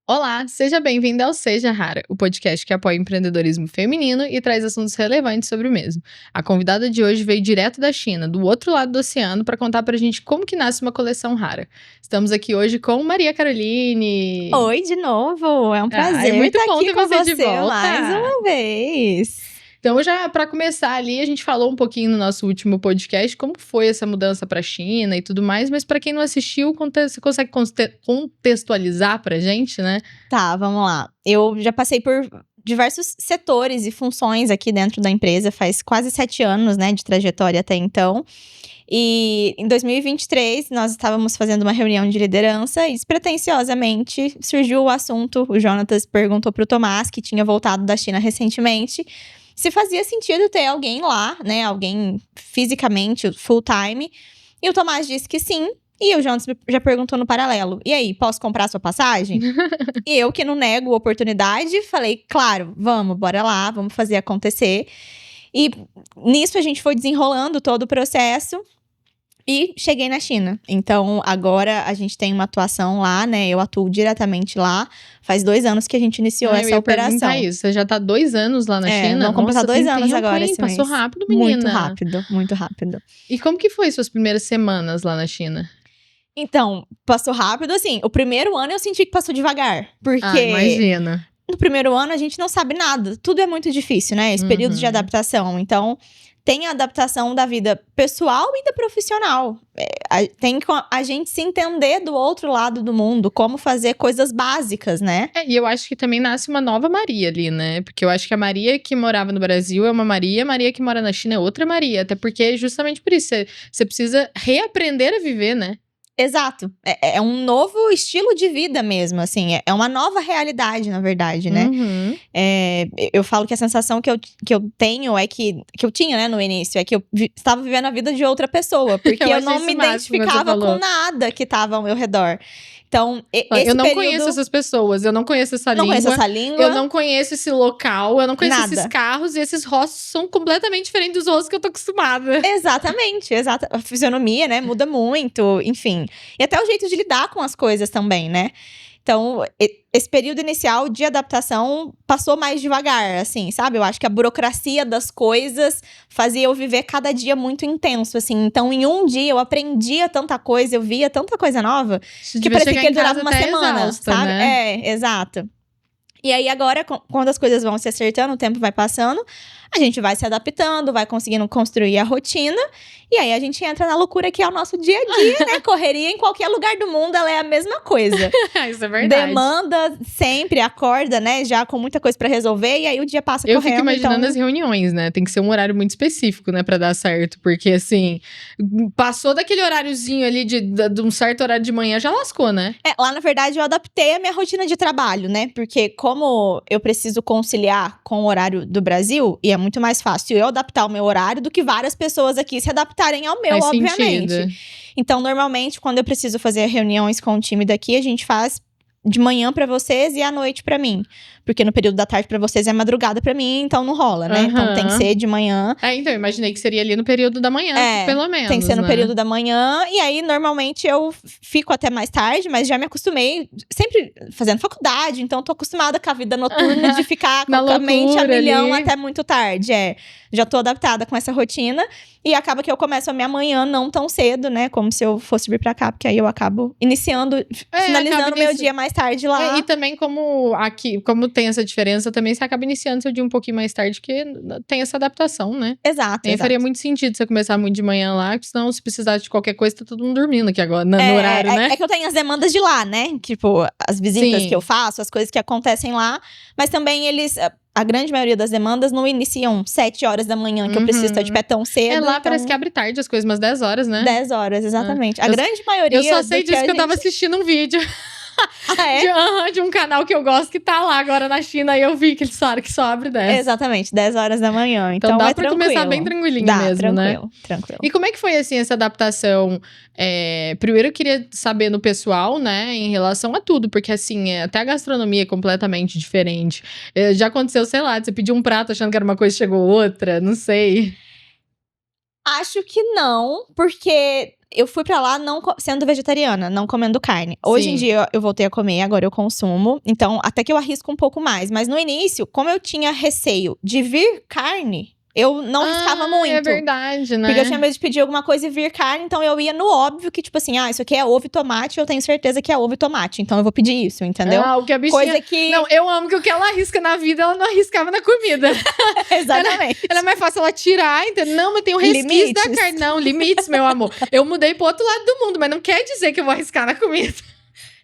Olá, seja bem-vindo ao Seja Rara, o podcast que apoia o empreendedorismo feminino e traz assuntos relevantes sobre o mesmo. A convidada de hoje veio direto da China, do outro lado do oceano, para contar pra gente como que nasce uma coleção rara. Estamos aqui hoje com Maria Caroline. Oi, de novo. É um prazer é muito estar bom aqui ter com você de volta. mais uma vez. Então, já para começar ali, a gente falou um pouquinho no nosso último podcast como foi essa mudança para a China e tudo mais, mas para quem não assistiu, você consegue contextualizar pra gente, né? Tá, vamos lá. Eu já passei por diversos setores e funções aqui dentro da empresa, faz quase 7 anos, né, de trajetória até então. E em 2023, nós estávamos fazendo uma reunião de liderança e, despretensiosamente, surgiu o assunto. O Jonatas perguntou pro Tomás, que tinha voltado da China recentemente, se fazia sentido ter alguém lá, né? Alguém fisicamente, full time. E o Tomás disse que sim. E o Jonas já perguntou no paralelo: e aí, posso comprar sua passagem? E eu, que não nego a oportunidade, falei: claro, vamos, bora lá, vamos fazer acontecer. E nisso a gente foi desenrolando todo o processo. E cheguei na China. Então, agora a gente tem uma atuação lá, né? Eu atuo diretamente lá. Faz 2 anos que a gente iniciou essa operação. Isso. Você já tá 2 anos lá na China? Vamos completar 2 anos tempo, agora, hein? esse mês. Passou rápido, menina. Muito rápido, muito rápido. E como que foi suas primeiras semanas lá na China? Então, passou rápido, assim. O primeiro ano eu senti que passou devagar. Porque imagina. no primeiro ano a gente não sabe nada. Tudo é muito difícil, né? Esse período de adaptação. Então, tem a adaptação da vida pessoal e da profissional. Tem a gente se entender do outro lado do mundo, como fazer coisas básicas, né? E eu acho que também nasce uma nova Maria ali, né? Porque eu acho que a Maria que morava no Brasil é uma Maria, a Maria que mora na China é outra Maria. Até porque justamente por isso, você precisa reaprender a viver, né? Exato. É um novo estilo de vida mesmo, assim. É uma nova realidade, na verdade, né? Eu falo que a sensação que eu tenho é que eu tinha, né, no início, é que eu estava vivendo a vida de outra pessoa. Porque eu não me identificava com nada que estava ao meu redor. Então, eu não conheço essas pessoas, eu não conheço essa língua. Não conheço essa língua. Eu não conheço esse local, eu não conheço esses carros. E esses rostos são completamente diferentes dos rostos que eu tô acostumada. Exatamente, a fisionomia, né, muda muito, enfim. E até o jeito de lidar com as coisas também, né? Então, esse período inicial de adaptação passou mais devagar, assim, sabe? Eu acho que a burocracia das coisas fazia eu viver cada dia muito intenso, assim. Então, em um dia, eu aprendia tanta coisa, eu via tanta coisa nova, que parecia que durava uma semana, exausta, sabe? Né? Exato. E aí, agora, quando as coisas vão se acertando, o tempo vai passando, a gente vai se adaptando, vai conseguindo construir a rotina. E aí, a gente entra na loucura que é o nosso dia a dia, né? Correria em qualquer lugar do mundo, ela é a mesma coisa. Isso é verdade. Demanda sempre, acorda, né? Já com muita coisa pra resolver. E aí, o dia passa correndo. Eu fico imaginando as reuniões, né? Tem que ser um horário muito específico, né? Pra dar certo. Porque, assim, passou daquele horáriozinho ali de um certo horário de manhã, já lascou, né? Lá, na verdade, eu adaptei a minha rotina de trabalho, né? Porque como eu preciso conciliar com o horário do Brasil, e é muito mais fácil eu adaptar o meu horário do que várias pessoas aqui se adaptarem ao meu, Faz obviamente. Sentido. Então, normalmente, quando eu preciso fazer reuniões com o time daqui, a gente faz de manhã pra vocês e à noite pra mim. Porque no período da tarde pra vocês é madrugada pra mim, então não rola, né? Então tem que ser de manhã. Então eu imaginei que seria ali no período da manhã, pelo menos, tem que ser no né? período da manhã. E aí, normalmente, eu fico até mais tarde, mas já me acostumei. Sempre fazendo faculdade, então tô acostumada com a vida noturna de ficar com a mente a milhão até muito tarde. Já tô adaptada com essa rotina. E acaba que eu começo a minha manhã não tão cedo, né? Como se eu fosse vir pra cá, porque aí eu acabo finalizando o meu dia mais tarde lá. E também como tem essa diferença, também você acaba iniciando seu dia um pouquinho mais tarde, porque tem essa adaptação, né? Exato. Faria muito sentido você começar muito de manhã lá, porque senão, se precisar de qualquer coisa, tá todo mundo dormindo aqui agora, no horário, né? É que eu tenho as demandas de lá, né? Tipo, as visitas que eu faço, as coisas que acontecem lá. Mas também a grande maioria das demandas não iniciam 7 horas da manhã, que eu preciso estar de pé tão cedo. Lá parece que abre tarde as coisas, umas 10 horas, né? 10 horas, exatamente. A grande maioria. Eu só sei disso que eu tava assistindo um vídeo. De um canal que eu gosto que tá lá agora na China. E eu vi que eles falaram que só abre 10. Exatamente, 10 horas da manhã. Então dá pra tranquilo. Começar bem tranquilinho mesmo, né? Tranquilo. E como é que foi, assim, essa adaptação? Primeiro eu queria saber no pessoal, né? Em relação a tudo. Porque, assim, até a gastronomia é completamente diferente. Já aconteceu, sei lá, de você pediu um prato achando que era uma coisa e chegou outra. Não sei. Acho que não, porque eu fui pra lá sendo vegetariana, não comendo carne. Hoje em dia eu voltei a comer, agora eu consumo. Então, até que eu arrisco um pouco mais. Mas no início, como eu tinha receio de vir carne, eu não arriscava muito. É verdade, né? Porque eu tinha medo de pedir alguma coisa e vir carne, então eu ia no óbvio que, tipo assim, isso aqui é ovo e tomate, eu tenho certeza que é ovo e tomate, então eu vou pedir isso, entendeu? O que a bichinha... Coisa que... Não, eu amo que o que ela arrisca na vida, ela não arriscava na comida. Exatamente. Ela é mais fácil ela tirar, entendeu? Não, mas tem um resquício da carne. Não, limites, meu amor. Eu mudei pro outro lado do mundo, mas não quer dizer que eu vou arriscar na comida.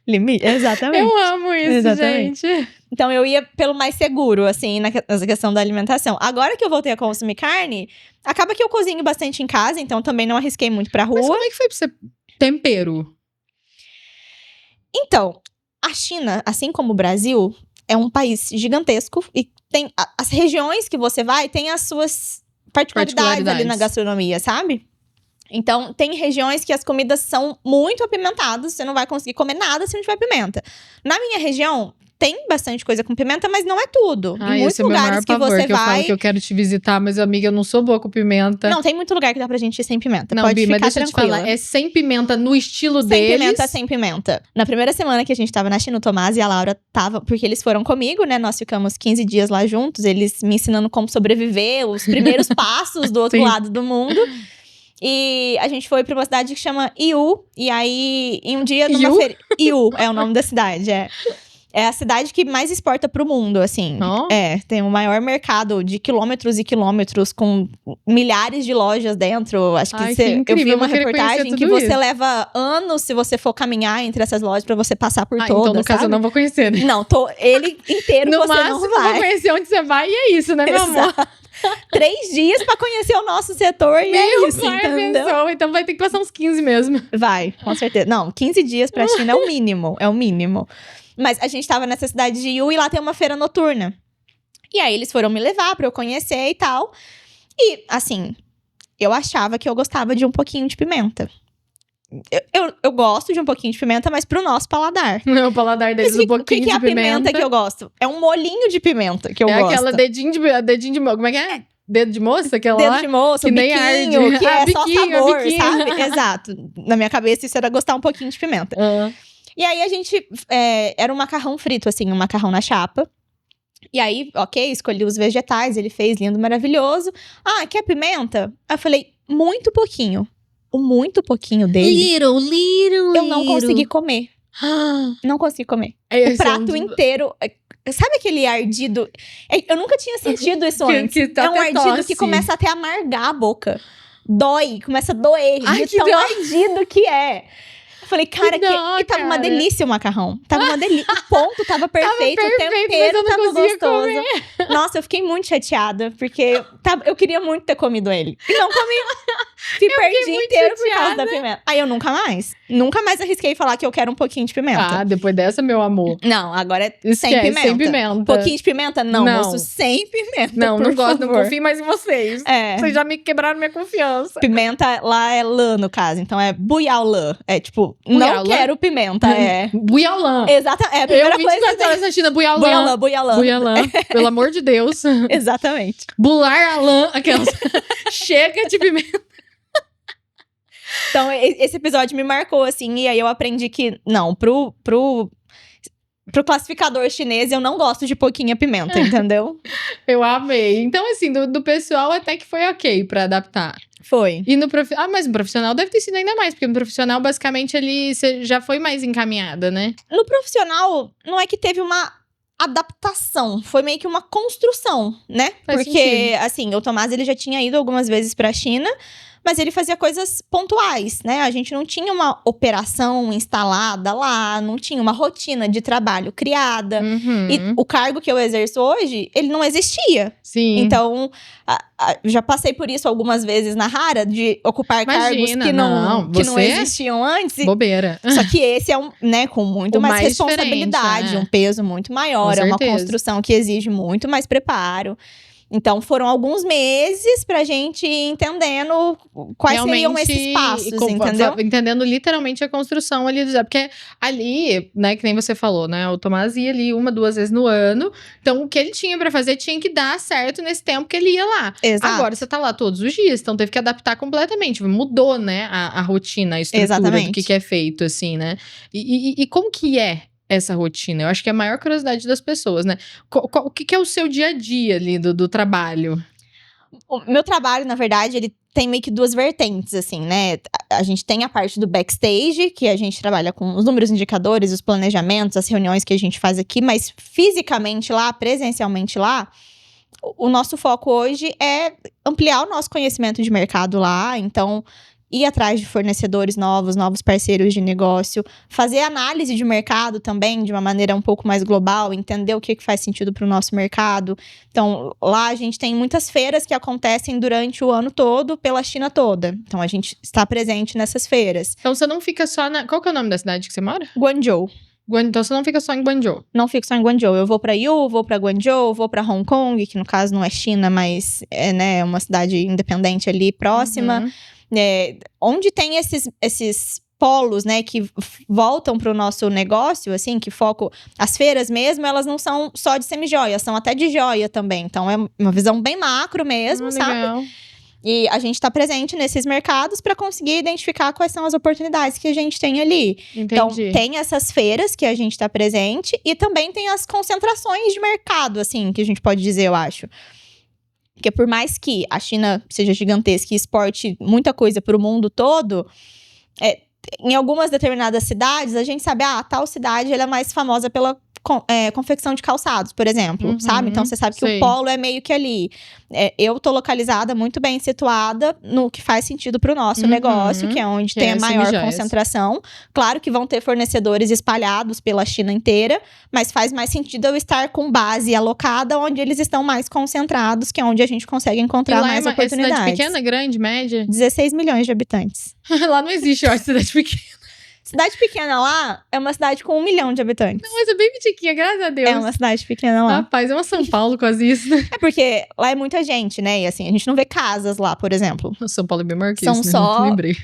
Limite, exatamente. Eu amo isso, exatamente. Gente. Então, eu ia pelo mais seguro, assim, nessa questão da alimentação. Agora que eu voltei a consumir carne, acaba que eu cozinho bastante em casa, então também não arrisquei muito pra rua. Mas como é que foi pra você tempero? Então, a China, assim como o Brasil, é um país gigantesco e tem as regiões que você vai, tem as suas particularidades ali na gastronomia, sabe? Então, tem regiões que as comidas são muito apimentadas, você não vai conseguir comer nada se não tiver pimenta. Na minha região, tem bastante coisa com pimenta, mas não é tudo. Em muitos lugares que você vai... Eu falo que eu quero te visitar, mas, amiga, eu não sou boa com pimenta. Não, tem muito lugar que dá pra gente ir sem pimenta. Não, pode Bi, ficar mas deixa tranquila. eu te falar, é sem pimenta no estilo sem deles? Sem pimenta, sem pimenta. Na primeira semana que a gente tava na China, o Tomás e a Laura tava... Porque eles foram comigo, né? Nós ficamos 15 dias lá juntos, eles me ensinando como sobreviver, os primeiros passos do outro lado do mundo. E a gente foi pra uma cidade que chama Yiwu. E aí, em um dia, numa feira... Yiwu é o nome da cidade, É a cidade que mais exporta pro mundo, assim. Tem o maior mercado de quilômetros e quilômetros, com milhares de lojas dentro. Acho que eu vi uma reportagem que você leva anos se você for caminhar entre essas lojas pra você passar por todas, então no caso eu não vou conhecer, né? Não, ele inteiro no você máximo, não vai. Eu vou conhecer onde você vai e é isso, né, meu amor? 3 dias pra conhecer o nosso setor e é isso, entendeu? Pensou, então vai ter que passar uns 15 mesmo. Vai, com certeza. Não, 15 dias pra China é o mínimo, Mas a gente tava nessa cidade de Yiwu e lá tem uma feira noturna. E aí eles foram me levar pra eu conhecer e tal. E, assim, eu achava que eu gostava de um pouquinho de pimenta. Eu gosto de um pouquinho de pimenta, mas pro nosso paladar. O paladar deles, um pouquinho de pimenta. O que é a pimenta que eu gosto? É um molinho de pimenta que eu gosto. É aquela dedinho de como é que é? Dedo de moça? Aquela dedo lá? de moça, que nem biquinho, arde. Que é biquinho, só sabor, sabe? Exato. Na minha cabeça, isso era gostar um pouquinho de pimenta. E aí, a gente... era um macarrão frito, assim, um macarrão na chapa. E aí, ok, escolhi os vegetais, ele fez lindo, maravilhoso. Quer pimenta? Aí eu falei, muito pouquinho. O muito pouquinho dele... Little. Eu não consegui comer. Não consegui comer. O prato inteiro... Sabe aquele ardido? Eu nunca tinha sentido isso antes. É um ardido que começa até a amargar a boca. Dói, começa a doer. De tão ardido que é. Eu falei, cara, e tava uma delícia o macarrão. Tava uma delícia. O ponto tava perfeito, o tempero tava gostoso. Nossa, eu fiquei muito chateada, porque eu queria muito ter comido ele. E não comi. Perdi inteiro por causa da pimenta. Aí eu nunca mais arrisquei falar que eu quero um pouquinho de pimenta. Depois dessa, meu amor. Não, agora é sem pimenta. Sem pimenta. Um pouquinho de pimenta? Não, moço, sem pimenta. Não gosto, não confio mais em vocês. Vocês já me quebraram minha confiança. Pimenta lá é lã, no caso. Então é buiaolã. É tipo, não quero pimenta. Buiaolã. Exato. É a primeira coisa. 24 horas na China, buiaolã. Buiaolã. Pelo amor de Deus. Exatamente. Bular a lã. Aquelas. Chega de pimenta. Então, esse episódio me marcou, assim, e aí eu aprendi que, não, pro classificador chinês, eu não gosto de pouquinha pimenta, entendeu? Eu amei. Então, assim, do pessoal até que foi ok pra adaptar. Foi. E mas no profissional deve ter sido ainda mais, porque no profissional, basicamente, você já foi mais encaminhada, né? No profissional, não é que teve uma adaptação, foi meio que uma construção, né? Faz porque, sentido. Assim, o Tomás, ele já tinha ido algumas vezes pra China, mas ele fazia coisas pontuais, né? A gente não tinha uma operação instalada lá, não tinha uma rotina de trabalho criada. E o cargo que eu exerço hoje, ele não existia. Sim. Então, já passei por isso algumas vezes na Rara, de ocupar cargos que não existiam antes. Bobeira. Só que esse é com muito mais responsabilidade, um peso muito maior, é uma construção que exige muito mais preparo. Então, foram alguns meses pra gente ir entendendo quais seriam esses passos, entendeu? Entendendo literalmente a construção ali. Porque ali, né, que nem você falou, né? O Tomás ia ali 1, 2 vezes no ano. Então, o que ele tinha pra fazer tinha que dar certo nesse tempo que ele ia lá. Exato. Agora, você tá lá todos os dias. Então, teve que adaptar completamente. Mudou, né, a rotina, a estrutura Exatamente. do que é feito, assim, né? E como que é essa rotina? Eu acho que é a maior curiosidade das pessoas, né? O que é o seu dia a dia ali do trabalho? O meu trabalho, na verdade, ele tem meio que 2 vertentes, assim, né? A gente tem a parte do backstage, que a gente trabalha com os números, indicadores, os planejamentos, as reuniões que a gente faz aqui, mas fisicamente lá, presencialmente lá, o nosso foco hoje é ampliar o nosso conhecimento de mercado lá, então ir atrás de fornecedores novos parceiros de negócio, fazer análise de mercado também de uma maneira um pouco mais global, entender o que faz sentido para o nosso mercado. Então, lá a gente tem muitas feiras que acontecem durante o ano todo, pela China toda. Então, a gente está presente nessas feiras. Então, você não fica só na... Qual que é o nome da cidade que você mora? Guangzhou. Então, você não fica só em Guangzhou? Não fico só em Guangzhou. Eu vou para Yiwu, vou para Guangzhou, vou para Hong Kong, que no caso não é China, mas é, né, uma cidade independente ali próxima. Onde tem esses polos, né, que voltam para o nosso negócio, assim, que foco... As feiras mesmo, elas não são só de semijoia, são até de joia também. Então, é uma visão bem macro mesmo, sabe? Legal. E a gente está presente nesses mercados para conseguir identificar quais são as oportunidades que a gente tem ali. Entendi. Então, tem essas feiras que a gente está presente e também tem as concentrações de mercado, assim, que a gente pode dizer, eu acho. Porque por mais que a China seja gigantesca e exporte muita coisa para o mundo todo, em algumas determinadas cidades, a gente sabe, tal cidade ela é mais famosa pela confecção de calçados, por exemplo, sabe? Então, você sabe que o polo é meio que ali. Eu tô localizada muito bem situada no que faz sentido pro nosso negócio, que é onde tem a maior concentração. Claro que vão ter fornecedores espalhados pela China inteira, mas faz mais sentido eu estar com base alocada onde eles estão mais concentrados, que é onde a gente consegue encontrar mais oportunidades. É cidade pequena, grande, média? 16 milhões de habitantes. Lá não existe, eu acho, cidade pequena. Cidade pequena lá é uma cidade com 1 milhão de habitantes. Não, mas é bem pitiquinha, graças a Deus. É uma cidade pequena lá. Rapaz, é uma São Paulo quase isso. É porque lá é muita gente, né? E assim, a gente não vê casas lá, por exemplo. São Paulo é bem maior que São isso, né? só... Lembrei.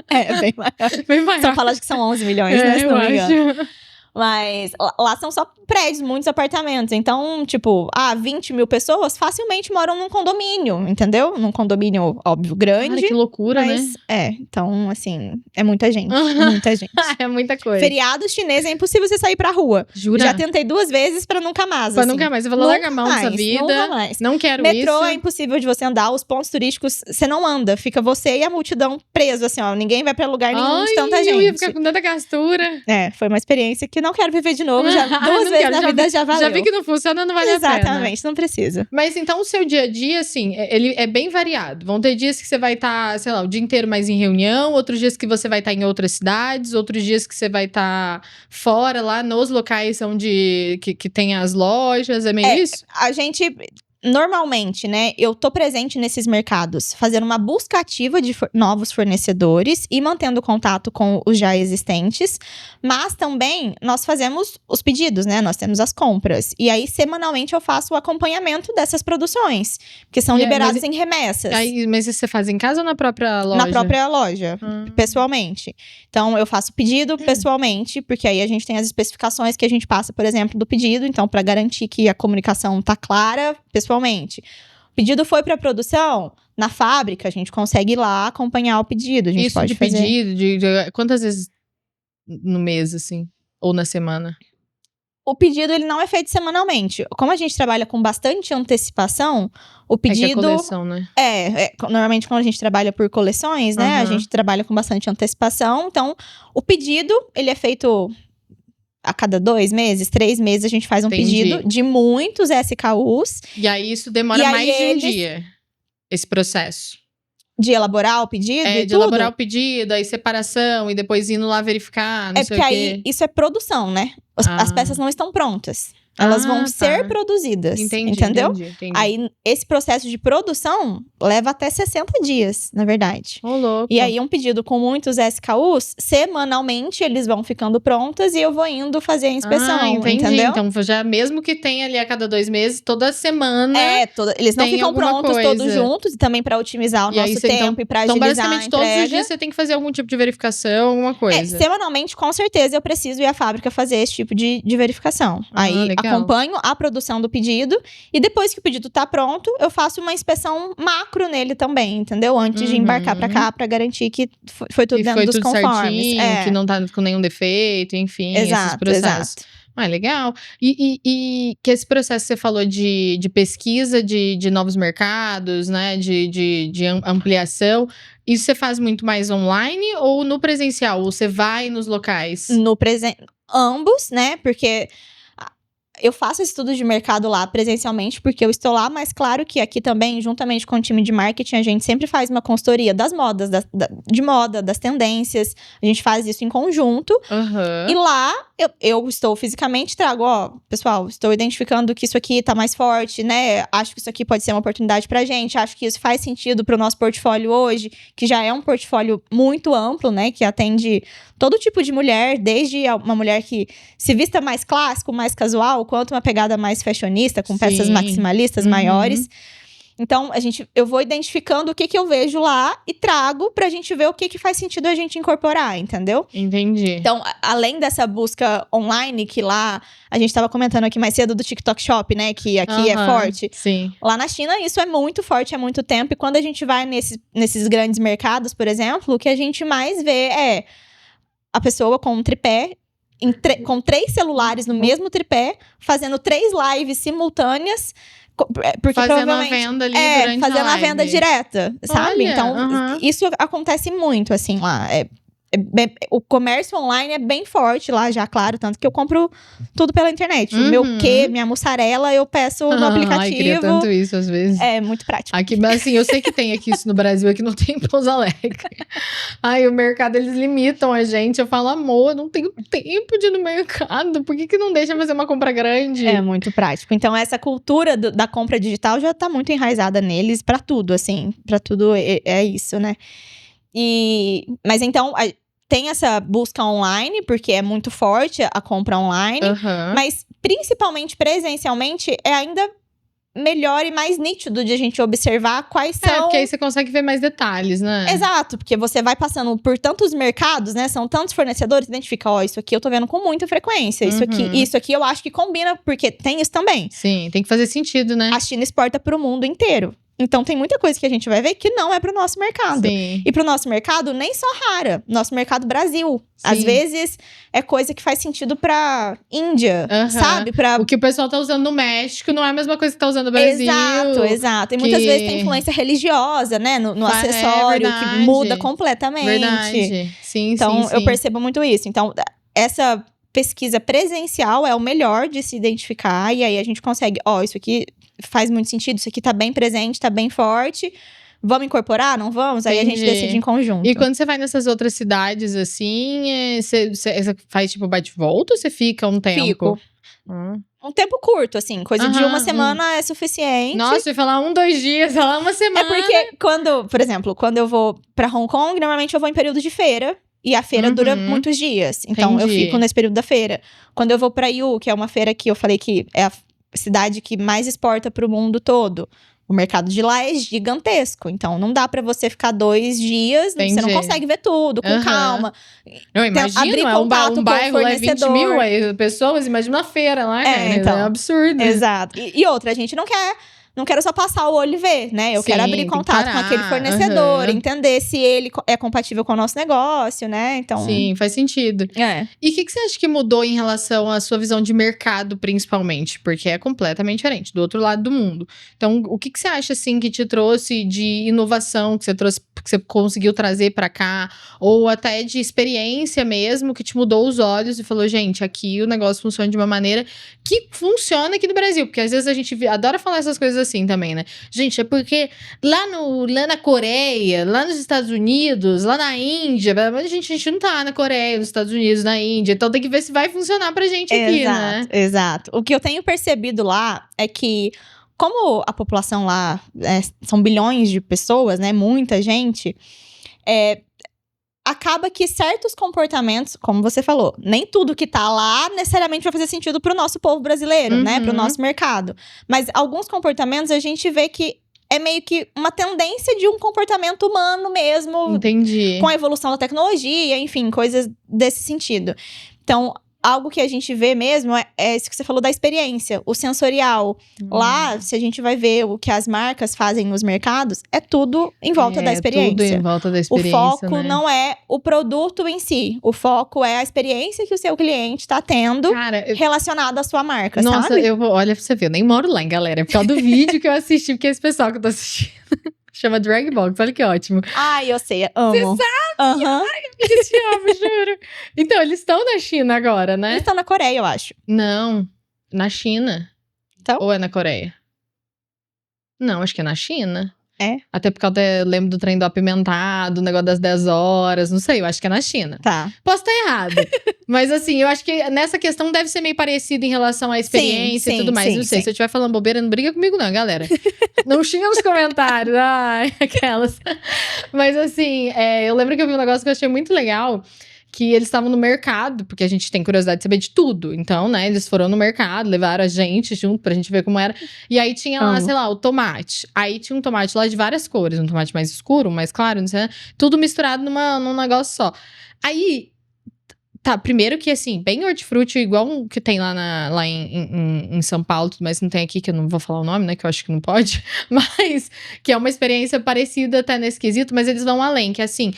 É bem maior. Bem maior. São Paulo acho que são 11 milhões, né? Se eu não me engano. acho. Mas lá são só prédios, muitos apartamentos. Então, tipo, 20 mil pessoas facilmente moram num condomínio, entendeu? Num condomínio, óbvio, grande. Cara, que loucura, mas, né? Então, assim, é muita gente. Muita gente. É muita coisa. Feriado chinês é impossível você sair pra rua. Jura? Já tentei 2 vezes pra nunca mais, Pra assim. nunca mais. Você falou, larga a mão dessa vida. Nunca mais. Não quero Metrô isso. é impossível de você andar. Os pontos turísticos, você não anda. Fica você e a multidão preso, assim, ó. Ninguém vai pra lugar nenhum de tanta gente. Eu ia ficar com tanta gastura. Foi uma experiência que não quero viver de novo. Já 2 vezes na vida já valeu. Já vi que não funciona, não vale a pena. Exatamente, não precisa. Mas então o seu dia a dia, assim, ele é bem variado. Vão ter dias que você vai estar, sei lá, o dia inteiro mais em reunião, outros dias que você vai estar em outras cidades, outros dias que você vai estar fora, lá nos locais onde que tem as lojas, é meio isso? A gente... Normalmente, né, eu tô presente nesses mercados, fazendo uma busca ativa de novos fornecedores e mantendo contato com os já existentes, mas também nós fazemos os pedidos, né, nós temos as compras. E aí, semanalmente, eu faço o acompanhamento dessas produções, que são liberadas em remessas. Mas você faz em casa ou na própria loja? Na própria loja, pessoalmente. Então, eu faço o pedido pessoalmente, porque aí a gente tem as especificações que a gente passa, por exemplo, do pedido. Então, para garantir que a comunicação tá clara, pessoalmente. O pedido foi para produção, na fábrica, a gente consegue ir lá acompanhar o pedido. A gente pode fazer... pedido, de quantas vezes no mês, assim? Ou na semana? O pedido, ele não é feito semanalmente. Como a gente trabalha com bastante antecipação, o pedido... É que é coleção, né? Normalmente quando a gente trabalha por coleções, né? A gente trabalha com bastante antecipação. Então, o pedido, ele é feito... A cada 2 meses, 3 meses, a gente faz um pedido de muitos SKUs. E aí, isso demora mais de um dia, esse processo. De elaborar o pedido e de elaborar o pedido, aí separação, e depois indo lá verificar, não sei o quê. Porque aí, isso é produção, né? As peças não estão prontas. Elas vão tá. ser produzidas, Entendi, entendeu? entendi. Aí, esse processo de produção leva até 60 dias, na verdade. Ô, louco. E aí, um pedido com muitos SKUs, semanalmente, eles vão ficando prontas e eu vou indo fazer a inspeção, entendi. entendeu? Então, já mesmo que tenha ali a cada 2 meses, toda semana… Eles não tem ficam alguma prontos coisa. todos juntos, e também para otimizar o E aí nosso você, tempo e para Então, agilizar a basicamente, entrega. todos os dias você tem que fazer algum tipo de verificação, alguma coisa. Semanalmente, com certeza, eu preciso ir à fábrica fazer esse tipo de verificação. Aí, legal. acompanho a produção do pedido e depois que o pedido tá pronto, eu faço uma inspeção macro nele também, entendeu? Antes de embarcar pra cá, pra garantir que foi tudo dentro dos conformes. Certinho, que não tá com nenhum defeito, enfim, esses processos. Legal. E que esse processo que você falou de pesquisa de novos mercados, né, de ampliação, isso você faz muito mais online ou no presencial? Ou você vai nos locais? Ambos, né, porque… Eu faço estudo de mercado lá presencialmente porque eu estou lá, mas claro que aqui também, juntamente com o time de marketing, a gente sempre faz uma consultoria das modas, de moda, das tendências. A gente faz isso em conjunto. E lá, eu estou fisicamente, trago, pessoal, estou identificando que isso aqui tá mais forte, né? Acho que isso aqui pode ser uma oportunidade pra gente. Acho que isso faz sentido pro nosso portfólio hoje, que já é um portfólio muito amplo, né? Que atende todo tipo de mulher, desde uma mulher que se vista mais clássico, mais casual, quanto uma pegada mais fashionista, com peças maximalistas maiores. Então, eu vou identificando o que eu vejo lá e trago pra gente ver o que faz sentido a gente incorporar, entendeu? Entendi. Então, além dessa busca online, que lá, a gente tava comentando aqui mais cedo do TikTok Shop, né? Que aqui é forte. Sim. Lá na China, isso é muito forte há muito tempo. E quando a gente vai nesses grandes mercados, por exemplo, o que a gente mais vê é a pessoa com um tripé, com 3 celulares no mesmo tripé, fazendo 3 lives simultâneas, porque fazendo a venda ali durante fazendo a venda direta, sabe? Olha, então, isso acontece muito, assim, lá. O comércio online é bem forte lá já, claro, tanto que eu compro tudo pela internet. O meu minha mussarela, eu peço no aplicativo. Ai, queria tanto isso às vezes. É muito prático. Aqui, assim, eu sei que tem aqui isso no Brasil, aqui não tem em Pouso Alegre. Ai, o mercado, eles limitam a gente. Eu falo, amor, eu não tenho tempo de ir no mercado. Por que não deixa fazer uma compra grande? É muito prático. Então, essa cultura da compra digital já tá muito enraizada neles pra tudo, assim. Pra tudo é isso, né? Mas então, tem essa busca online, porque é muito forte a compra online. Mas, principalmente presencialmente, é ainda melhor e mais nítido de a gente observar quais são… porque aí você consegue ver mais detalhes, né? Exato, porque você vai passando por tantos mercados, né? São tantos fornecedores, identifica, isso aqui eu tô vendo com muita frequência. Isso aqui eu acho que combina, porque tem isso também. Sim, tem que fazer sentido, né? A China exporta pro mundo inteiro. Então, tem muita coisa que a gente vai ver que não é pro nosso mercado. Sim. E pro nosso mercado, nem só rara. Nosso mercado Brasil. Sim. Às vezes, é coisa que faz sentido pra Índia, sabe? O que o pessoal tá usando no México não é a mesma coisa que tá usando no Brasil. Exato. E muitas vezes tem influência religiosa, né? No acessório, que muda completamente. Verdade. Sim, então, eu percebo muito isso. Então, essa pesquisa presencial é o melhor de se identificar. E aí, a gente consegue… isso aqui faz muito sentido, isso aqui tá bem presente, tá bem forte. Vamos incorporar? Não vamos? Aí a gente decide em conjunto. E quando você vai nessas outras cidades, assim, você faz tipo bate-volta ou você fica um tempo? Fico. Um tempo curto, assim. Coisa de uma semana é suficiente. Nossa, eu ia falar 2 dias, falar uma semana. É porque, por exemplo, quando eu vou pra Hong Kong, normalmente eu vou em período de feira. E a feira dura muitos dias. Então, eu fico nesse período da feira. Quando eu vou pra Yiwu, que é uma feira que eu falei que é a cidade que mais exporta pro mundo todo. O mercado de lá é gigantesco. Então, não dá pra você ficar 2 dias. Você não consegue ver tudo, com calma. Eu imagino, abrir contato um bairro lá é 20 mil pessoas. Imagina uma feira lá, então, é absurdo. Exato. E outra, a gente não quero só passar o olho e ver, né? Eu quero abrir contato com aquele fornecedor, entender se ele é compatível com o nosso negócio, né? Então… Sim, faz sentido. E o que você acha que mudou em relação à sua visão de mercado, principalmente? Porque é completamente diferente, do outro lado do mundo. Então, o que você acha, assim, que te trouxe de inovação, que você conseguiu trazer pra cá? Ou até de experiência mesmo, que te mudou os olhos e falou, gente, aqui o negócio funciona de uma maneira que funciona aqui no Brasil. Porque às vezes a gente adora falar essas coisas assim também, né? Gente, é porque lá na Coreia, lá nos Estados Unidos, lá na Índia, a gente não tá na Coreia, nos Estados Unidos, na Índia, então tem que ver se vai funcionar pra gente aqui, né? Exato. O que eu tenho percebido lá é que, como a população lá são bilhões de pessoas, né? Muita gente, acaba que certos comportamentos, como você falou, nem tudo que tá lá necessariamente vai fazer sentido pro nosso povo brasileiro, né? Pro nosso mercado. Mas alguns comportamentos a gente vê que é meio que uma tendência de um comportamento humano mesmo. Entendi. Com a evolução da tecnologia, enfim, coisas desse sentido. Então, algo que a gente vê mesmo é isso que você falou da experiência, o sensorial. Lá, se a gente vai ver o que as marcas fazem nos mercados, é tudo em volta da experiência. Tudo em volta da experiência, o foco né? não é o produto em si. O foco é a experiência que o seu cliente está tendo relacionada à sua marca, nossa, sabe? Olha pra você ver, eu nem moro lá, hein, galera. É por causa do vídeo que eu assisti, porque esse pessoal que eu tô assistindo chama Dragbox, olha que ótimo. Ai, eu sei, amo. Você sabe? Ai, amiga, te amo, juro. Então, eles estão na China agora, né? Eles estão na Coreia, eu acho. Não, na China. Então? Ou é na Coreia? Não, acho que é na China. É? Até porque eu lembro do trem do apimentado, o negócio das 10 horas, não sei, eu acho que é na China. Tá. Posso estar errada. Mas assim, eu acho que nessa questão deve ser meio parecido em relação à experiência e tudo mais. Não sei, se eu estiver falando bobeira, não briga comigo não, galera. Não xinga nos comentários. Ai, aquelas. Mas assim, eu lembro que eu vi um negócio que eu achei muito legal, que eles estavam no mercado, porque a gente tem curiosidade de saber de tudo. Então, né, eles foram no mercado, levaram a gente junto pra gente ver como era. E aí tinha lá, sei lá, o tomate. Aí tinha um tomate lá de várias cores. Um tomate mais escuro, um mais claro, não sei, né? Tudo misturado num negócio só. Aí, tá, primeiro que assim, bem hortifruti, igual um que tem lá em São Paulo, mas não tem aqui, que eu não vou falar o nome, né, que eu acho que não pode. Mas, que é uma experiência parecida até nesse quesito, mas eles vão além, que assim...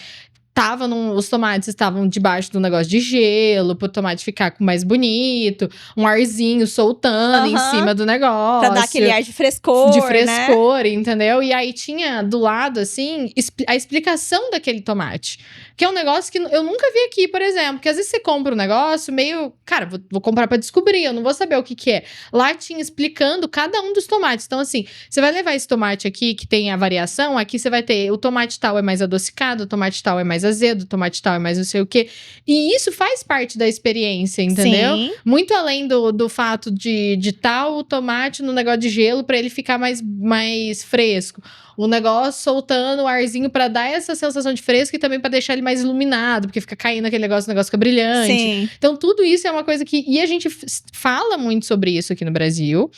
os tomates estavam debaixo do negócio de gelo, pro tomate ficar mais bonito, um arzinho soltando em cima do negócio. Pra dar aquele ar de frescor, né? Entendeu? E aí tinha do lado, assim, a explicação daquele tomate. Que é um negócio que eu nunca vi aqui, por exemplo. Porque às vezes você compra um negócio meio... Cara, vou comprar pra descobrir, eu não vou saber o que é. Lá tinha explicando cada um dos tomates. Então, assim, você vai levar esse tomate aqui, que tem a variação, aqui você vai ter o tomate tal é mais adocicado, o tomate tal é mais azedo, o tomate tal é mais não sei o quê. E isso faz parte da experiência, entendeu? Sim. Muito além do fato de tal o tomate no negócio de gelo pra ele ficar mais fresco. O negócio soltando o arzinho pra dar essa sensação de fresco e também pra deixar ele mais iluminado, porque fica caindo aquele negócio, o negócio fica brilhante. Sim. Então, tudo isso é uma coisa que... E a gente fala muito sobre isso aqui no Brasil,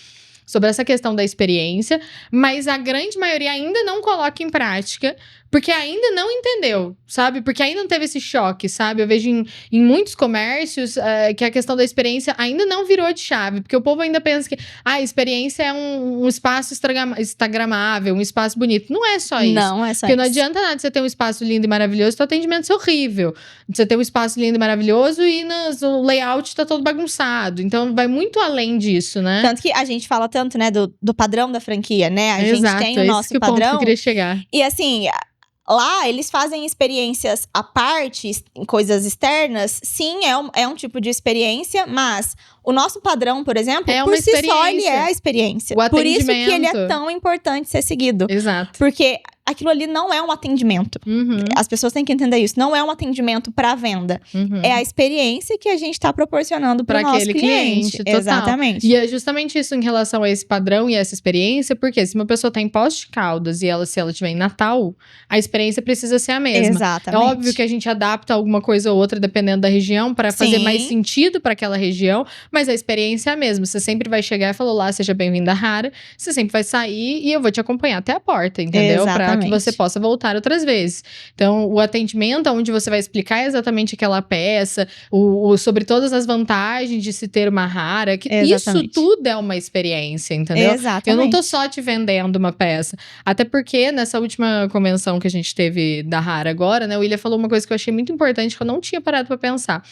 sobre essa questão da experiência, mas a grande maioria ainda não coloca em prática, porque ainda não entendeu, sabe? Porque ainda não teve esse choque, sabe? Eu vejo em muitos comércios que a questão da experiência ainda não virou de chave, porque o povo ainda pensa que a experiência é um espaço instagramável, um espaço bonito. Não é só isso. Não é só porque isso. não adianta nada você ter um espaço lindo e maravilhoso e o atendimento ser horrível. Você ter um espaço lindo e maravilhoso e o layout tá todo bagunçado. Então, vai muito além disso, né? Tanto que a gente fala tanto, né, do padrão da franquia, né? A gente tem o nosso esse padrão. Ponto que eu queria chegar. E assim... Lá, eles fazem experiências à parte, em coisas externas. Sim, é um tipo de experiência, mas o nosso padrão, por exemplo, por si só, ele é a experiência. Por isso que ele é tão importante ser seguido. Exato. Porque aquilo ali não é um atendimento. As pessoas têm que entender isso. Não é um atendimento para venda. É a experiência que a gente está proporcionando para nosso aquele cliente. Total. Exatamente. E é justamente isso em relação a esse padrão e essa experiência, porque se uma pessoa tá em Poços de Caldas e se ela estiver em Natal, a experiência precisa ser a mesma. Exatamente. É óbvio que a gente adapta alguma coisa ou outra dependendo da região para fazer mais sentido para aquela região, mas a experiência é a mesma. Você sempre vai chegar e falar: olá, seja bem-vinda à Rara. Você sempre vai sair e eu vou te acompanhar até a porta, entendeu? Para que você possa voltar outras vezes. Então, o atendimento, onde você vai explicar exatamente aquela peça, sobre todas as vantagens de se ter uma Rara, que isso tudo é uma experiência, entendeu? Exatamente. Eu não tô só te vendendo uma peça. Até porque, nessa última convenção que a gente teve da Rara agora, né, o William falou uma coisa que eu achei muito importante, que eu não tinha parado pra pensar.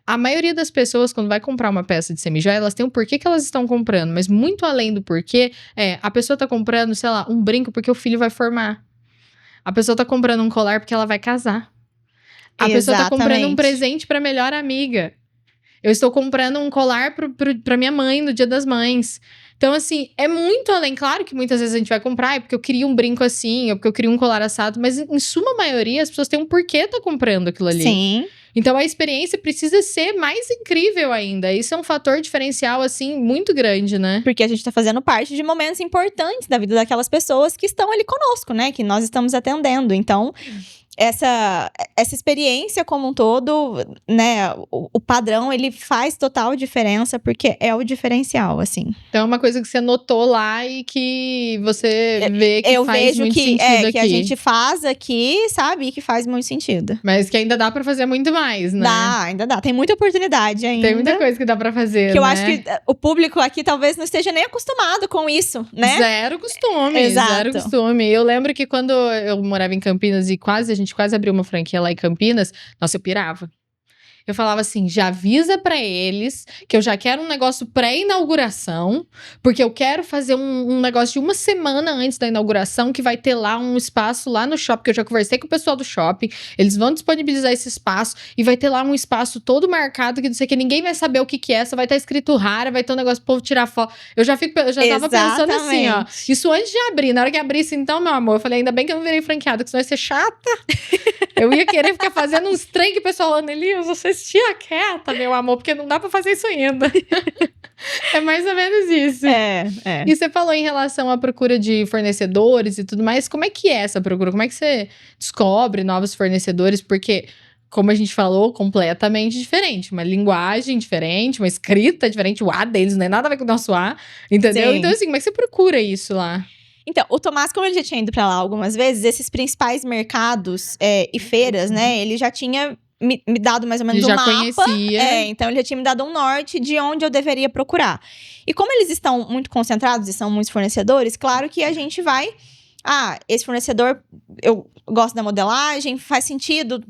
A maioria das pessoas, quando vai comprar uma peça de semijoia, elas têm um porquê que elas estão comprando, mas muito além do porquê, a pessoa tá comprando, sei lá, um brinco porque o filho vai formar. A pessoa tá comprando um colar porque ela vai casar. A pessoa tá comprando um presente pra melhor amiga. Eu estou comprando um colar pra minha mãe no Dia das Mães. Então, assim, é muito além. Claro que muitas vezes a gente vai comprar, é porque eu queria um brinco assim, ou porque eu queria um colar assado, mas em suma maioria as pessoas têm um porquê tá comprando aquilo ali. Sim. Então a experiência precisa ser mais incrível ainda. Isso é um fator diferencial, assim, muito grande, né? Porque a gente tá fazendo parte de momentos importantes da vida daquelas pessoas que estão ali conosco, né? Que nós estamos atendendo. Então, essa experiência como um todo, né? O padrão, ele faz total diferença, porque é o diferencial, assim. Então é uma coisa que você notou lá e que você vê que Eu faz vejo muito que sentido aqui. que a gente faz aqui, sabe? E que faz muito sentido. Mas que ainda dá pra fazer muito mais, né? Ainda dá. Tem muita oportunidade ainda. Tem muita coisa que dá pra fazer, Que eu né? acho que o público aqui talvez não esteja nem acostumado com isso, né? Zero costume, Exato. zero costume. Eu lembro que quando eu morava em Campinas e a gente quase abriu uma franquia lá em Campinas, nossa, eu pirava. Eu falava assim, já avisa pra eles que eu já quero um negócio pré-inauguração, porque eu quero fazer um negócio de uma semana antes da inauguração, que vai ter lá um espaço lá no shopping, que eu já conversei com o pessoal do shopping, eles vão disponibilizar esse espaço, e vai ter lá um espaço todo marcado, que não sei o que, ninguém vai saber o que é, só vai estar escrito rara, vai ter um negócio pro povo tirar foto. Eu já tava pensando assim, ó, isso antes de abrir, na hora que abrisse então, meu amor, eu falei, ainda bem que eu não virei franqueada, que senão ia ser chata. Eu ia querer ficar fazendo uns trem que o pessoal falando, Elias, você estia quieta, meu amor, porque não dá pra fazer isso ainda. É mais ou menos isso. É. E você falou em relação à procura de fornecedores e tudo mais, como é que é essa procura? Como é que você descobre novos fornecedores? Porque, como a gente falou, completamente diferente. Uma linguagem diferente, uma escrita diferente. O A deles não é nada a ver com o nosso A, entendeu? Sim. Então, assim, como é que você procura isso lá? Então, o Tomás, como ele já tinha ido pra lá algumas vezes, esses principais mercados e feiras, né? Ele já tinha me dado mais ou menos Ele um já mapa. conhecia. Então ele já tinha me dado um norte de onde eu deveria procurar. E como eles estão muito concentrados e são muitos fornecedores, claro que a gente vai... esse fornecedor, eu gosto da modelagem, faz sentido,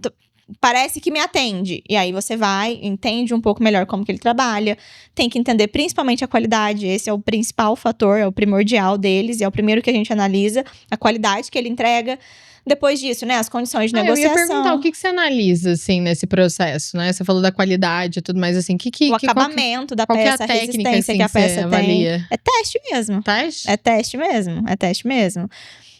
parece que me atende. E aí você vai, entende um pouco melhor como que ele trabalha. Tem que entender principalmente a qualidade. Esse é o principal fator, é o primordial deles. E é o primeiro que a gente analisa, a qualidade que ele entrega. Depois disso, né, as condições de negociação. Eu ia perguntar, o que você analisa, assim, nesse processo, né? Você falou da qualidade e tudo mais, assim, o acabamento da peça, a resistência assim, que a peça tem. Avalia? É teste mesmo. Teste? É teste mesmo.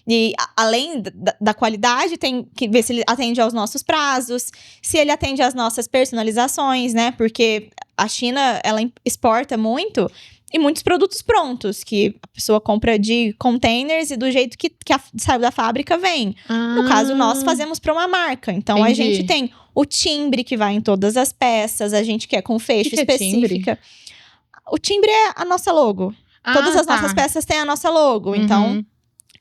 E além da qualidade, tem que ver se ele atende aos nossos prazos, se ele atende às nossas personalizações, né? Porque a China, ela exporta muito e muitos produtos prontos, que a pessoa compra de containers e do jeito que saiu da fábrica vem. No caso, nós fazemos para uma marca. Então, Entendi. a gente tem o timbre que vai em todas as peças, a gente quer com fecho que é específica. O timbre é a nossa logo. Todas as nossas peças têm a nossa logo. Então,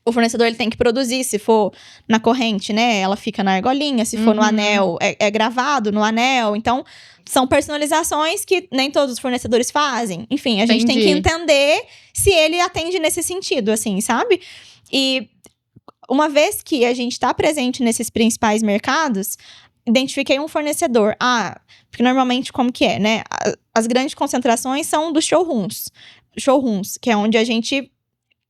o fornecedor ele tem que produzir, se for na corrente, né? Ela fica na argolinha, se for no anel, é gravado no anel. Então, são personalizações que nem todos os fornecedores fazem. Enfim, a gente tem que entender se ele atende nesse sentido, assim, sabe? E uma vez que a gente está presente nesses principais mercados, identifiquei um fornecedor. Porque normalmente, como que é, né? As grandes concentrações são dos showrooms. Showrooms, que é onde a gente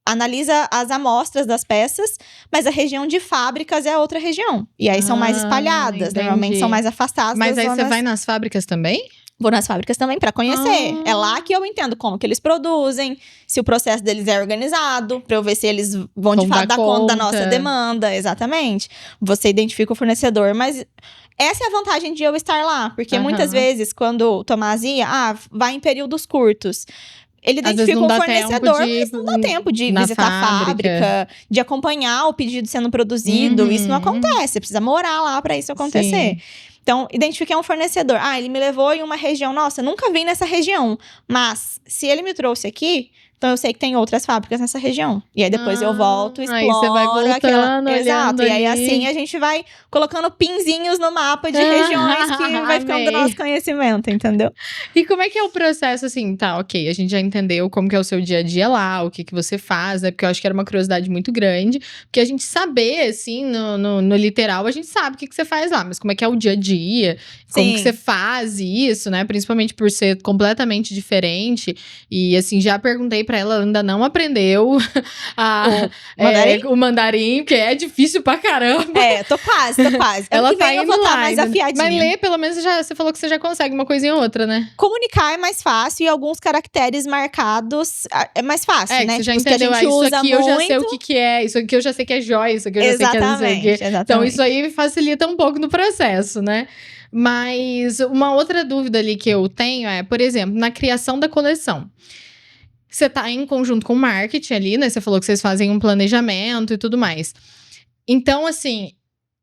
analisa as amostras das peças, mas a região de fábricas é outra região. E aí são mais espalhadas, entendi. Normalmente são mais afastadas Mas das aí zonas... você vai nas fábricas também? Vou nas fábricas também para conhecer. É lá que eu entendo como que eles produzem, se o processo deles é organizado, para eu ver se eles vão de fato dar conta da nossa demanda. Exatamente. Você identifica o fornecedor, mas essa é a vantagem de eu estar lá, porque muitas vezes, quando o Tomás ia, vai em períodos curtos. Ele identifica um fornecedor, mas não dá tempo de visitar a fábrica, de acompanhar o pedido sendo produzido. Isso não acontece, você precisa morar lá para isso acontecer. Sim. Então, identifiquei um fornecedor. Ele me levou em uma região, nossa, nunca vim nessa região. Mas, se ele me trouxe aqui, então eu sei que tem outras fábricas nessa região. E aí depois eu volto, exploro. Aí você vai voltando, Exato. E aí assim a gente vai colocando pinzinhos no mapa de regiões que vai ficando do nosso conhecimento, entendeu? E como é que é o processo, assim, ok, a gente já entendeu como que é o seu dia a dia lá, o que você faz, né? Porque eu acho que era uma curiosidade muito grande. Porque a gente saber, assim, no literal, a gente sabe o que você faz lá. Mas como é que é o dia a dia, como que você faz isso, né? Principalmente por ser completamente diferente. E, assim, já perguntei pra pra ela ainda não aprendeu O mandarim? o mandarim, que é difícil pra caramba. Tô quase. Ela Ano que tá vem eu indo vou estar lá mais ainda. afiadinha. Mas ler, pelo menos, você falou que você já consegue uma coisinha ou outra, né? Comunicar é mais fácil e alguns caracteres marcados é mais fácil, Que né? você já Tipo, os que a entendeu. gente Isso usa aqui eu já sei o muito. que é. Isso aqui eu já sei que é joia. Isso aqui eu já sei que é não sei o quê. Exatamente. Então, isso aí facilita um pouco no processo, né? Mas uma outra dúvida ali que eu tenho é, por exemplo, na criação da coleção. Você tá em conjunto com o marketing ali, né? Você falou que vocês fazem um planejamento e tudo mais. Então, assim,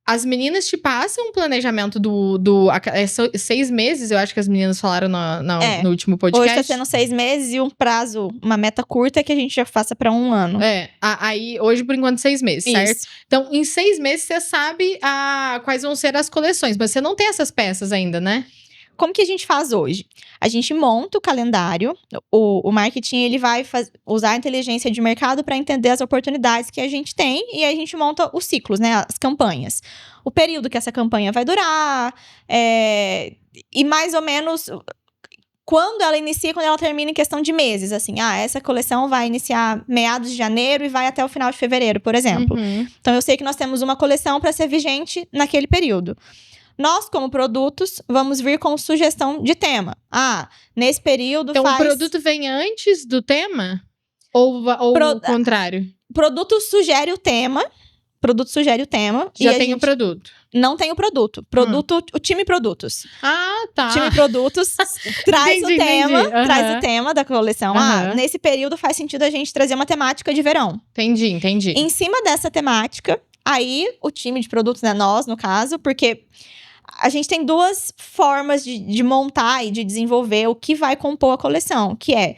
as meninas te passam um planejamento 6 meses, eu acho que as meninas falaram no último podcast. Hoje tá sendo 6 meses e um prazo, uma meta curta que a gente já faça pra 1 ano. Aí hoje por enquanto 6 meses, certo? Isso. Então, em 6 meses você sabe quais vão ser as coleções, mas você não tem essas peças ainda, né? Como que a gente faz hoje? A gente monta o calendário, o marketing ele vai usar a inteligência de mercado para entender as oportunidades que a gente tem e aí a gente monta os ciclos, né, as campanhas. O período que essa campanha vai durar, e mais ou menos quando ela inicia, quando ela termina em questão de meses, assim. Essa coleção vai iniciar meados de janeiro e vai até o final de fevereiro, por exemplo. Uhum. Então, eu sei que nós temos uma coleção para ser vigente naquele período. Nós, como produtos, vamos vir com sugestão de tema. Nesse período então, o produto vem antes do tema? Ou o contrário? Produto sugere o tema. Já tem o produto. Não tem o produto. O time produtos. Tá. Time produtos traz Entendi. Traz o tema da coleção. Nesse período faz sentido a gente trazer uma temática de verão. Entendi. Em cima dessa temática, aí o time de produtos, né, nós, no caso, porque a gente tem 2 formas de montar e de desenvolver o que vai compor a coleção, que é